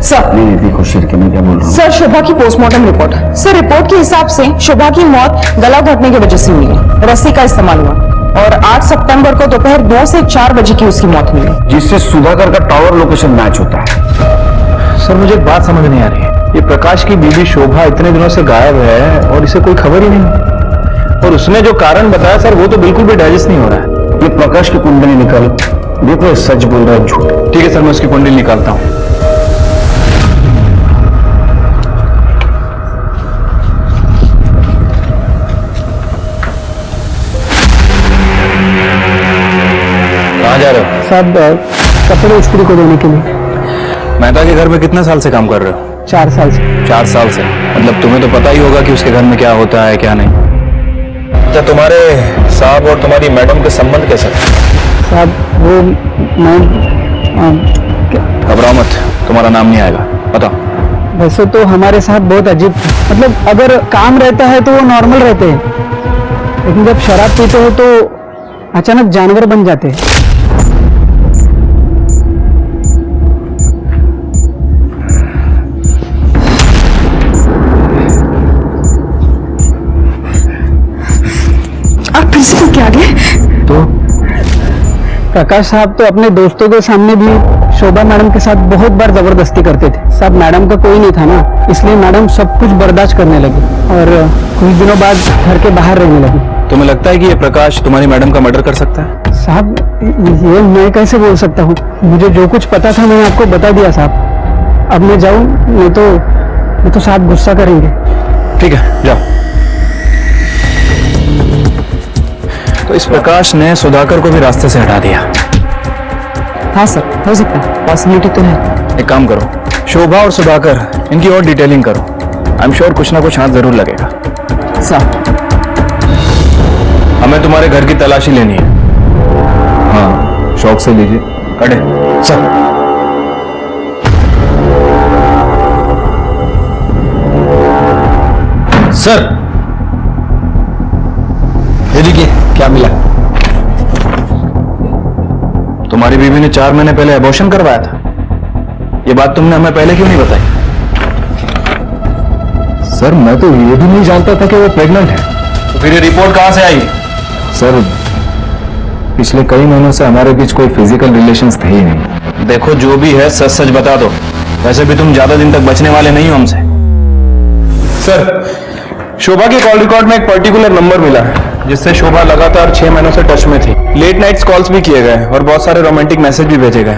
सर नहीं देखो शिरके में क्या बोल रहा हूँ। सर शोभा की पोस्टमार्टम रिपोर्ट। सर रिपोर्ट के हिसाब से शोभा की मौत गला घोटने की वजह से हुई है, रस्सी का इस्तेमाल हुआ, और 8 सितंबर को दोपहर 2 से 4 बजे की उसकी मौत हुई है, जिससे सुधाकर का टावर लोकेशन मैच होता है। सर मुझे एक बात समझ नहीं आ रही है, ये प्रकाश की बीवी शोभा इतने दिनों से गायब है और इसे कोई खबर ही नहीं, और उसने जो कारण बताया सर वो तो बिल्कुल भी डाइजेस्ट नहीं हो रहा है। ये प्रकाश की कुंडली निकाल, देखो सच बोल रहा है झूठ। ठीक है सर मैं उसकी कुंडली निकालता हूं। साहब कपड़े इस्त्री को देने के लिए। मेहता के घर में कितने साल से काम कर रहे हो? 4 साल से। 4 साल से? मतलब तुम्हें तो पता ही होगा कि उसके घर में क्या होता है क्या नहीं। अच्छा, तुम्हारे साहब और तुम्हारी मैडम के संबंध कैसे? साहब वो मैं घबराओ मत, तुम्हारा नाम नहीं आएगा, बताओ। वैसे तो हमारे साथ बहुत अजीब, मतलब अगर काम रहता है तो वो नॉर्मल रहते हैं, लेकिन जब शराब पीते हो तो अचानक जानवर बन जाते हैं। आप फिर से क्या गए? तो प्रकाश साहब तो अपने दोस्तों के सामने भी शोभा मैडम के साथ बहुत बार जबरदस्ती करते थे। साहब मैडम का कोई नहीं था ना, इसलिए मैडम सब कुछ बर्दाश्त करने लगी और कुछ दिनों बाद घर के बाहर रहने लगी। तुम्हें लगता है कि ये प्रकाश तुम्हारी मैडम का मर्डर कर सकता है? साहब ये मैं कैसे बोल सकता हूँ, मुझे जो कुछ पता था मैंने आपको बता दिया साहब। अब मैं जाऊँ नहीं तो साहब गुस्सा करेंगे। ठीक है, जाओ। तो इस प्रकाश ने सुधाकर को भी रास्ते से हटा दिया। हाँ सर, हो सकता है, पॉसिबिलिटी तो है। एक काम करो, शोभा और सुधाकर इनकी और डिटेलिंग करो। आई एम श्योर कुछ ना कुछ हाथ जरूर लगेगा। सर हमें तुम्हारे घर की तलाशी लेनी है। हाँ, शौक से लीजिए। कड़े सर। सर ये देखिए क्या मिला। तुम्हारी बीवी ने 4 महीने पहले अबॉर्शन करवाया था। ये बात तुमने हमें पहले क्यों नहीं बताई? सर मैं तो ये भी नहीं जानता था कि वो प्रेग्नेंट है। तो फिर ये रिपोर्ट कहां से आई? सर पिछले कई महीनों से हमारे बीच कोई फिजिकल रिलेशंस थे ही नहीं। देखो जो भी है सच सच बता दो, वैसे भी तुम ज्यादा दिन तक बचने वाले नहीं हो हमसे। सर शोभा के कॉल रिकॉर्ड में एक पर्टिकुलर नंबर मिला है जिससे शोभा लगातार 6 महीनों से टच में थी। लेट नाइट्स कॉल्स भी किए गए और बहुत सारे रोमांटिक मैसेज भी भेजे गए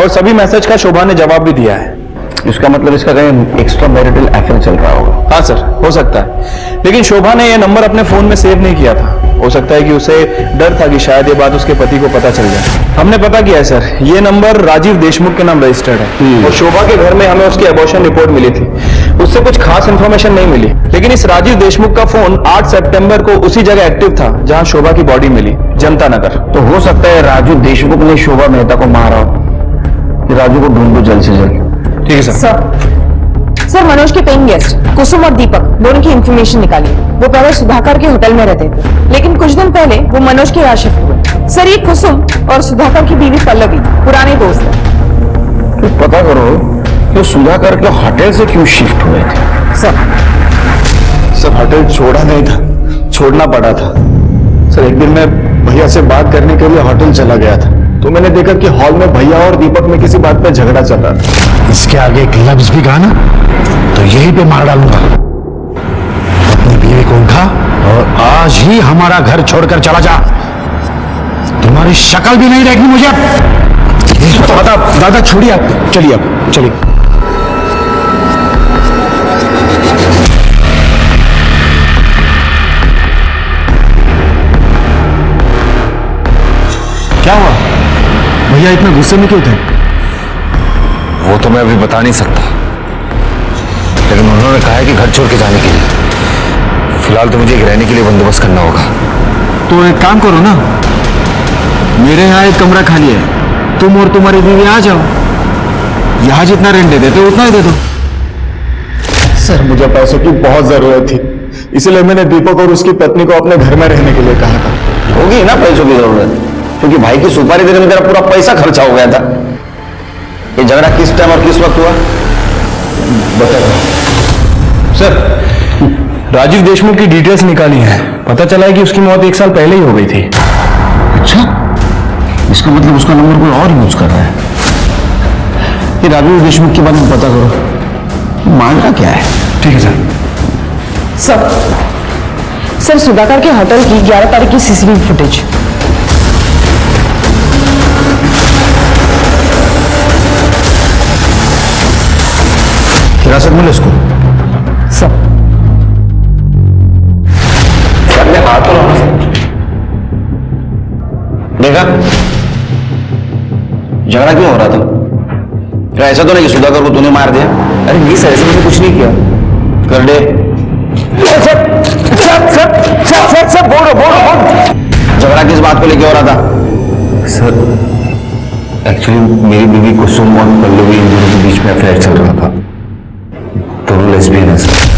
और सभी मैसेज का शोभा ने जवाब भी दिया है। इसका मतलब इसका कहीं एक्स्ट्रा मैरिटल अफेयर चल रहा होगा। हाँ सर, हो सकता है, लेकिन शोभा ने यह नंबर अपने फोन में सेव नहीं किया था। हो सकता है कि उसे डर था कि शायद ये बात उसके पति को पता चल जाए। हमने पता किया है सर, ये नंबर राजीव देशमुख के नाम रजिस्टर्ड है और शोभा के घर में हमें उसकी अबॉर्शन रिपोर्ट मिली थी। उससे कुछ खास इंफॉर्मेशन नहीं मिली, लेकिन इस राजीव देशमुख का फोन 8 सितंबर को उसी जगह एक्टिव था जहां शोभा की बॉडी मिली, जनता नगर। तो हो सकता है राजू देशमुख ने शोभा मेहता को मारा हो। राजू को ढूंढो जल्द से जल्द। ठीक है सर। सर मनोज के पेइंग गेस्ट कुसुम और दीपक दोनों की इंफॉर्मेशन निकाली। वो पहले सुधाकर के होटल में रहते थे, लेकिन कुछ दिन पहले वो मनोज के यहाँ शिफ्ट हुए। सर ये कुसुम और सुधाकर की बीवी पल्लवी पुराने दोस्त हैं। तो पता करो कि सुधाकर के होटल से क्यों शिफ्ट हुए थे। सब होटल छोड़ा नहीं था, छोड़ना पड़ा था। सर एक दिन मैं भैया से बात करने के लिए होटल चला गया था, तो मैंने देखा कि हॉल में भैया और दीपक में किसी बात पे झगड़ा चल रहा था। इसके आगे एक लफ्ज भी कहा ना तो यहीं पे मार डालूंगा। अपनी बीवी को उठा और आज ही हमारा घर छोड़कर चला जा। तुम्हारी शक्ल भी नहीं देखनी मुझे। दादा छोड़िए आप, चलिए आप चलिए। क्या हुआ भैया, इतना गुस्से में क्यों थे? वो तो मैं अभी बता नहीं सकता, लेकिन उन्होंने कहा है कि घर छोड़ के जाने के लिए। फिलहाल तो मुझे रहने के लिए बंदोबस्त करना होगा। तो एक काम करो ना, मेरे यहाँ एक कमरा खाली है, तुम और तुम्हारी बीवी आ जाओ। यहाँ जितना रेंट दे देते उतना ही दे दो। सर मुझे पैसों की बहुत जरूरत थी, इसलिए मैंने दीपक और उसकी पत्नी को अपने घर में रहने के लिए कहा था। होगी ना पैसों की जरूरत, क्योंकि भाई की सुपारी देने में तेरा पूरा पैसा खर्चा हो गया था। ये झगड़ा किस टाइम और किस वक्त हुआ बताओ। सर राजीव देशमुख की डिटेल्स निकाली हैं, पता चला है कि उसकी मौत 1 साल पहले ही हो गई थी। अच्छा, इसका मतलब उसका नंबर कोई और यूज कर रहा है। ये राजीव देशमुख के बारे में पता करो, मामला क्या है। ठीक है सर। सर सुधाकर के होटल की 11 तारीख की सीसीटीवी फुटेज। हिरासत में लो इसको। सब सबने हाथ तो देखा झगड़ा क्यों हो रहा था? क्या ऐसा तो नहीं कि सुधाकर को तूने मार दिया? अरे नहीं सर, ऐसे मैंने कुछ नहीं किया। कर दे। सर बोलो। झगड़ा किस बात को लेके हो रहा था? सर एक्चुअली मेरी बीवी कुसुम और पल्लवी इन दोनों के बीच में अफेयर चल रहा था। दोनों लेस्बियन है सर।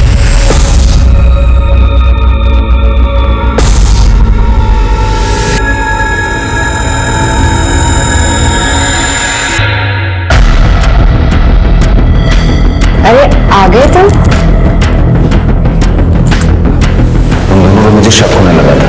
अरे आ गए तुम? उन दोनों को मुझे शक होने लगा था।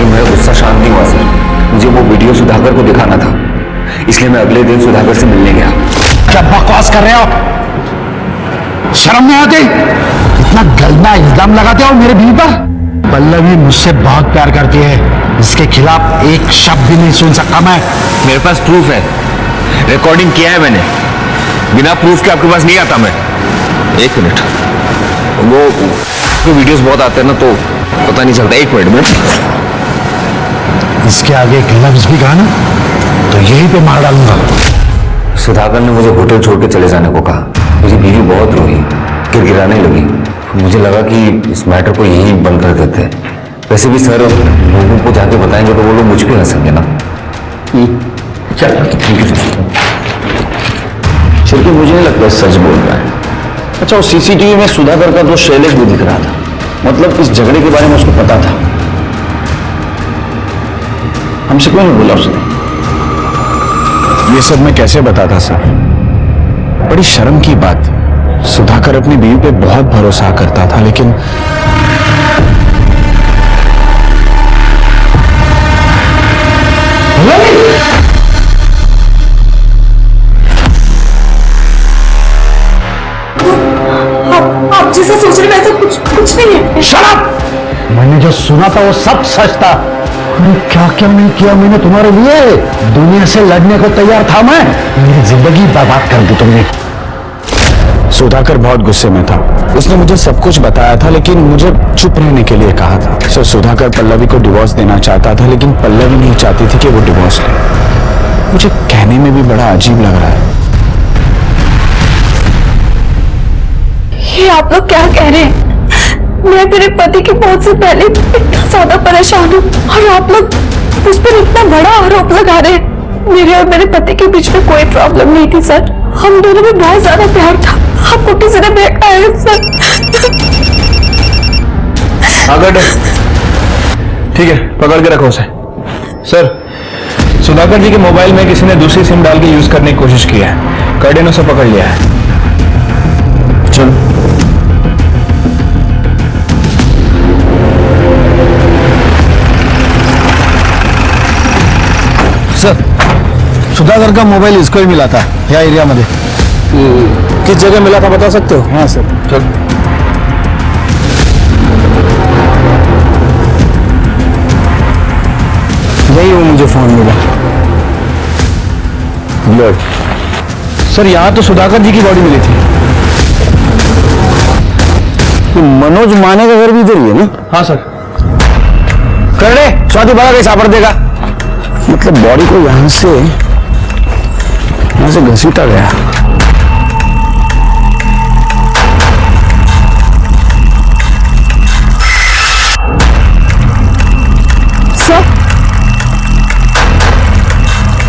मेरा गुस्सा शांत नहीं हुआ सर। मुझे वो वीडियो सुधाकर को दिखाना था, इसलिए मैं अगले दिन सुधाकर से मिलने गया। क्या बकवास कर रहे हो? शर्म नहीं आती? इतना गंदा इल्जाम लगाते हो मेरे बीवी पर? पल्लवी मुझसे बहुत प्यार करती है, इसके खिलाफ एक शब्द भी नहीं सुन सकता मैं। मेरे पास प्रूफ है, रिकॉर्डिंग किया है मैंने। बिना प्रूफ के आपके पास नहीं आता मैं। एक मिनट, वो वीडियोस बहुत आते हैं ना तो पता नहीं चलता। एक मिनट। इसके आगे एक लफ्ज भी कहा ना तो यहीं पे मार डालूंगा। सुधाकर ने मुझे होटल छोड़ के चले जाने को कहा। मेरी बीवी बहुत रोई, गिड़गिड़ाने लगी। मुझे लगा कि इस मैटर को यहीं बंद कर देते हैं। वैसे भी सर, लोगों को जाके बताएंगे तो वो लोग मुझ पे हंसेंगे ना। चल ठीक है सर। फिर मुझे नहीं लगता सच बोल रहा है। अच्छा, वो सीसीटीवी में सुधाकर का तो शैलेश भी दिख रहा था, मतलब इस झगड़े के बारे में उसको पता था। हमसे क्यों नहीं बोला उसने? ये सब मैं कैसे बताता सर? बड़ी शर्म की बात। सुधाकर अपनी बीवी पे बहुत भरोसा करता था, लेकिन आप जैसे सोच रहे वैसा कुछ नहीं है। शराब! मैंने जो सुना था वो सब सच था। अरे क्या क्या नहीं किया मैंने तुम्हारे लिए। दुनिया से लड़ने को तैयार था मैं। मेरी जिंदगी बर्बाद कर दी तुमने। सुधाकर बहुत गुस्से में था। उसने मुझे सब कुछ बताया था, लेकिन मुझे चुप रहने के लिए कहा था। सो सुधाकर पल्लवी को डिवोर्स देना चाहता था, लेकिन पल्लवी नहीं चाहती थी कि वो डिवोर्स ले। मुझे कहने में भी बड़ा अजीब लग रहा है। ये आप लोग क्या कह रहे हैं? मैं मेरे पति की मौत से पहले इतना ज्यादा परेशान हूँ और आप लोग उस पर इतना बड़ा आरोप लगा रहे हैं। मेरे और मेरे पति के बीच में कोई प्रॉब्लम नहीं थी सर। हम दोनों में बहुत ज्यादा प्यार था। आपको किसी ने बहकाया है सर। अगर ठीक है, पकड़ के रखो उसे। सर, सुधाकर जी के मोबाइल में किसी ने दूसरी सिम डाल के यूज करने की कोशिश की है। कर्डे ने उसे पकड़ लिया है। चलो। सर, सुधाकर का मोबाइल इसको ही मिला था, या एरिया में। किस जगह मिला था बता सकते हो? हाँ सर। चल। यही वो मुझे फोन मिला। सर, यहाँ तो सुधाकर जी की बॉडी मिली थी। मनोज माने का घर भी इधर ही है ना? हाँ सर। कर ले, स्वाति बड़ा कैसा पड़ देगा। मतलब बॉडी को यहाँ से घसीटा गया।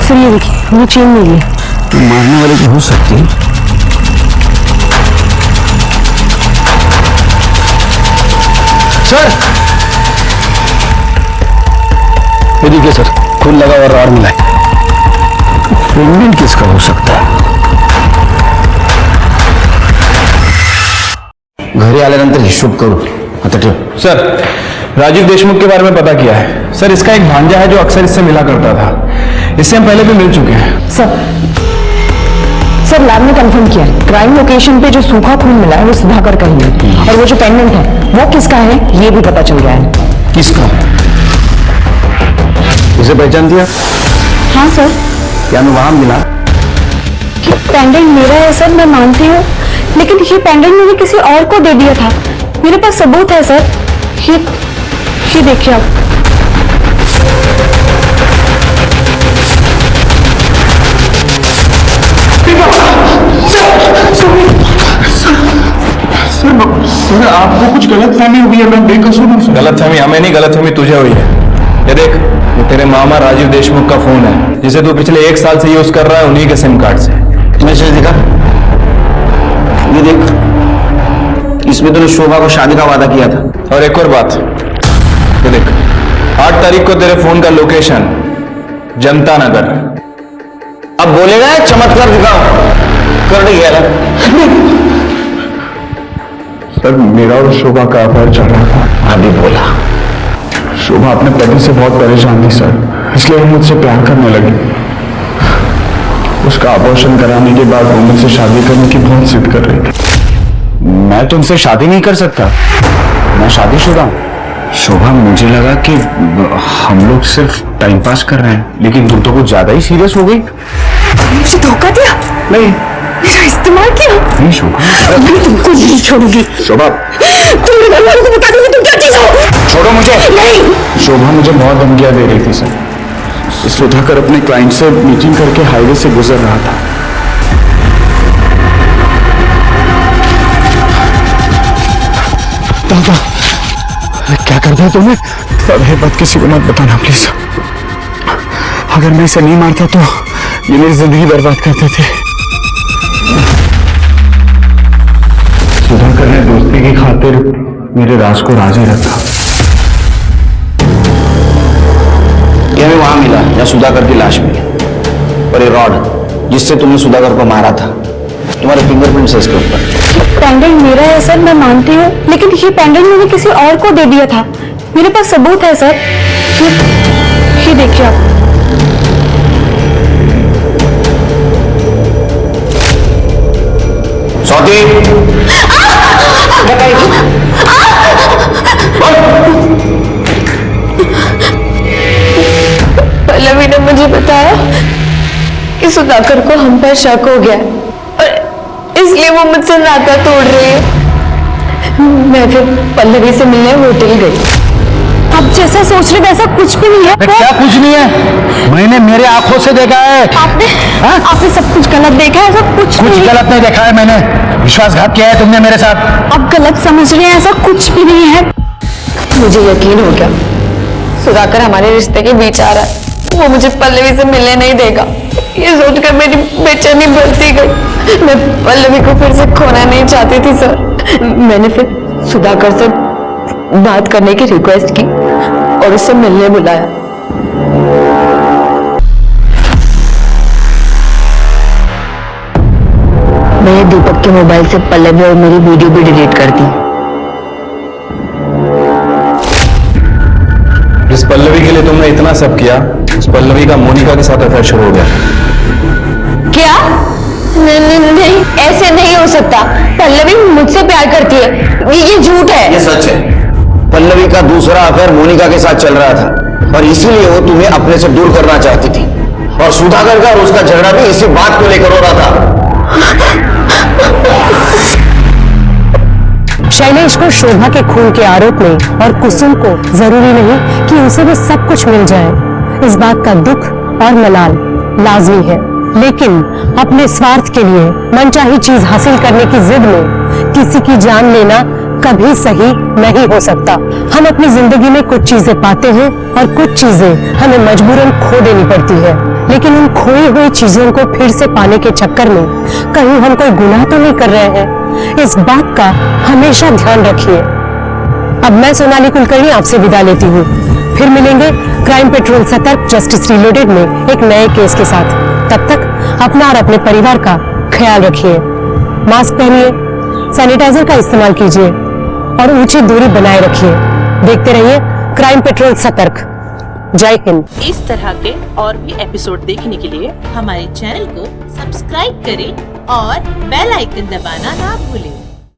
सर ये देखिए, वो चेन मिली है। मारने वाले की हो सकती है। सर, ये देखिए सर, खून लगा और रॉड मिला है। प्रेग्नेंट किसका हो सकता है? घरी आल्यानंतर हिशोब करू। आता ठेव। सर, राजीव देशमुख के बारे में पता किया है। सर, इसका एक भांजा है जो अक्सर इससे मिला करता था। इससे हम पहले भी मिल चुके हैं। सर लैब ने कंफर्म किया है, क्राइम लोकेशन पे जो सूखा खून मिला है वो सुधाकर का ही है। और वो जो पेंडेंट है वो किसका है ये भी पता चल गया है। किसका? उसे पहचान दिया? हाँ सर। क्या मैं वहां मिला? ये पेंडेंट मेरा है सर, मैं मानती हूँ, लेकिन ये पेंडेंट मैंने किसी और को दे दिया था। मेरे पास सबूत है सर। ये देखिए आप। सर आपको कुछ गलतफहमी हुई है, मैं बेकसूर हूँ। गलतफहमी हमें नहीं, गलतफहमी तुझे हुई है। ये देख, ये तेरे मामा राजीव देशमुख का फोन है, जिसे तू पिछले 1 साल से यूज कर रहा है, उन्हीं के सिम कार्ड से। मैसेज देखा? ये देख, इसमें तूने शोभा को शादी का वादा किया था। और एक और बात, ये देख, 8 तारीख को तेरे फोन का लोकेशन जनता नगर। अब बोलेगा चमत्कार दिखाओ, कर गया ना। सर मेरा और शोभा का अफेयर चल रहा था। अभी बोला। शोभा अपने पति से बहुत परेशान थी सर, इसलिए वो मुझसे प्यार करने लगी। उसका अबॉर्शन कराने के बाद वो मुझसे शादी करने की बहुत जिद कर रही थी। मैं तुमसे शादी नहीं कर सकता, मैं शादीशुदा हूं। शोभा, मुझे लगा कि हम लोग सिर्फ टाइम पास कर रहे हैं, लेकिन तुम तो कुछ ज्यादा ही सीरियस हो गई। मुझे धोखा दिया? नहीं। मेरा इस्तेमाल किया? नहीं शोभा, मैं तुमको नहीं छोड़ूंगी। शोभा, तुम मेरे घर वालों को बता दूंगी तुम क्या चीज हो। छोड़ो मुझे। नहीं। शोभा मुझे बहुत धमकियां दे रही थी सर। सुधाकर अपने क्लाइंट से मीटिंग करके हाईवे से गुजर रहा था। दादा, क्या कर दिया तुमने? अब ये बात किसी को मत बताना प्लीज। अगर मैं इसे नहीं मारता तो ये मेरी जिंदगी बर्बाद करते थे। सुधाकर ने दोस्ती की खातिर मेरे राज को राज ही रखा। ये हमें वहां मिला जहां सुधाकर की लाश मिली, और ये रॉड जिससे तुमने सुधाकर को मारा था, तुम्हारे फिंगरप्रिंट्स है इसके ऊपर। पेंडेंट मेरा है सर, मैं मानती हूँ, लेकिन ये पेंडेंट मैंने किसी और को दे दिया था। मेरे पास सबूत है सर। ये देखिए आप। सौती, पल्लवी ने मुझे बताया कि सुधाकर को हम पर शक हो गया और इसलिए वो मुझसे नाता तोड़ रही है। मैं फिर पल्लवी से मिलने होटल गई। आप जैसा सोच रहे वैसा कुछ भी नहीं है। क्या कुछ नहीं है? मैंने मेरे आंखों से देखा है। आपने सब कुछ गलत देखा है? सब कुछ गलत नहीं देखा है मैंने। विश्वासघात किया है तुमने मेरे साथ। आप गलत समझ रहे हैं, ऐसा कुछ भी नहीं है। मुझे यकीन हो गया, सुधाकर हमारे रिश्ते के बीच आ रहा है। वो मुझे पल्लवी से मिलने नहीं देगा। ये सोचकर मेरी बेचैनी बढ़ती गई। मैं पल्लवी को फिर से खोना नहीं चाहती थी सर। मैंने फिर सुधाकर से बात करने की रिक्वेस्ट की और उससे मिलने बुलाया। मैंने दीपक के मोबाइल से पल्लवी और मेरी वीडियो भी डिलीट कर दी। जिस पल्लवी के लिए तुमने इतना सब किया, उस पल्लवी का मोनिका के साथ अफेयर शुरू हो गया। क्या? नहीं, ऐसे नहीं हो सकता। पल्लवी मुझसे प्यार करती है, ये झूठ है। ये सच है। पल्लवी का दूसरा अफेयर मोनिका के साथ चल रहा था और इसीलिए वो तुम्हें अपने से दूर करना चाहती थी, और सुधाकर का और उसका झगड़ा भी इसी बात को लेकर हो रहा था। शैलेश को शोभा के खून के आरोप में और कुसुम को जरूरी नहीं कि उसे भी सब कुछ मिल जाए। इस बात का दुख और मलाल लाजमी है, लेकिन अपने स्वार्थ के लिए मनचाही चीज हासिल करने की जिद में किसी की जान लेना कभी सही नहीं हो सकता। हम अपनी जिंदगी में कुछ चीजें पाते हैं और कुछ चीजें हमें मजबूरन खो देनी पड़ती है, लेकिन उन खोई हुई चीजों को फिर से पाने के चक्कर में कहीं हम कोई गुनाह तो नहीं कर रहे हैं। इस बात का हमेशा ध्यान रखिए। अब मैं सोनाली कुलकर्णी आपसे विदा लेती हूँ। फिर मिलेंगे क्राइम पेट्रोल सतर्क जस्टिस रीलोडेड में एक नए केस के साथ। तब तक अपना और अपने परिवार का ख्याल रखिए। मास्क पहनिए, सैनिटाइजर का इस्तेमाल कीजिए और ऊंची दूरी बनाए रखिए। देखते रहिए क्राइम पेट्रोल सतर्क। जय हिंद। इस तरह के और भी एपिसोड देखने के लिए हमारे चैनल को सब्सक्राइब करें और बेल आइकन दबाना ना भूलें।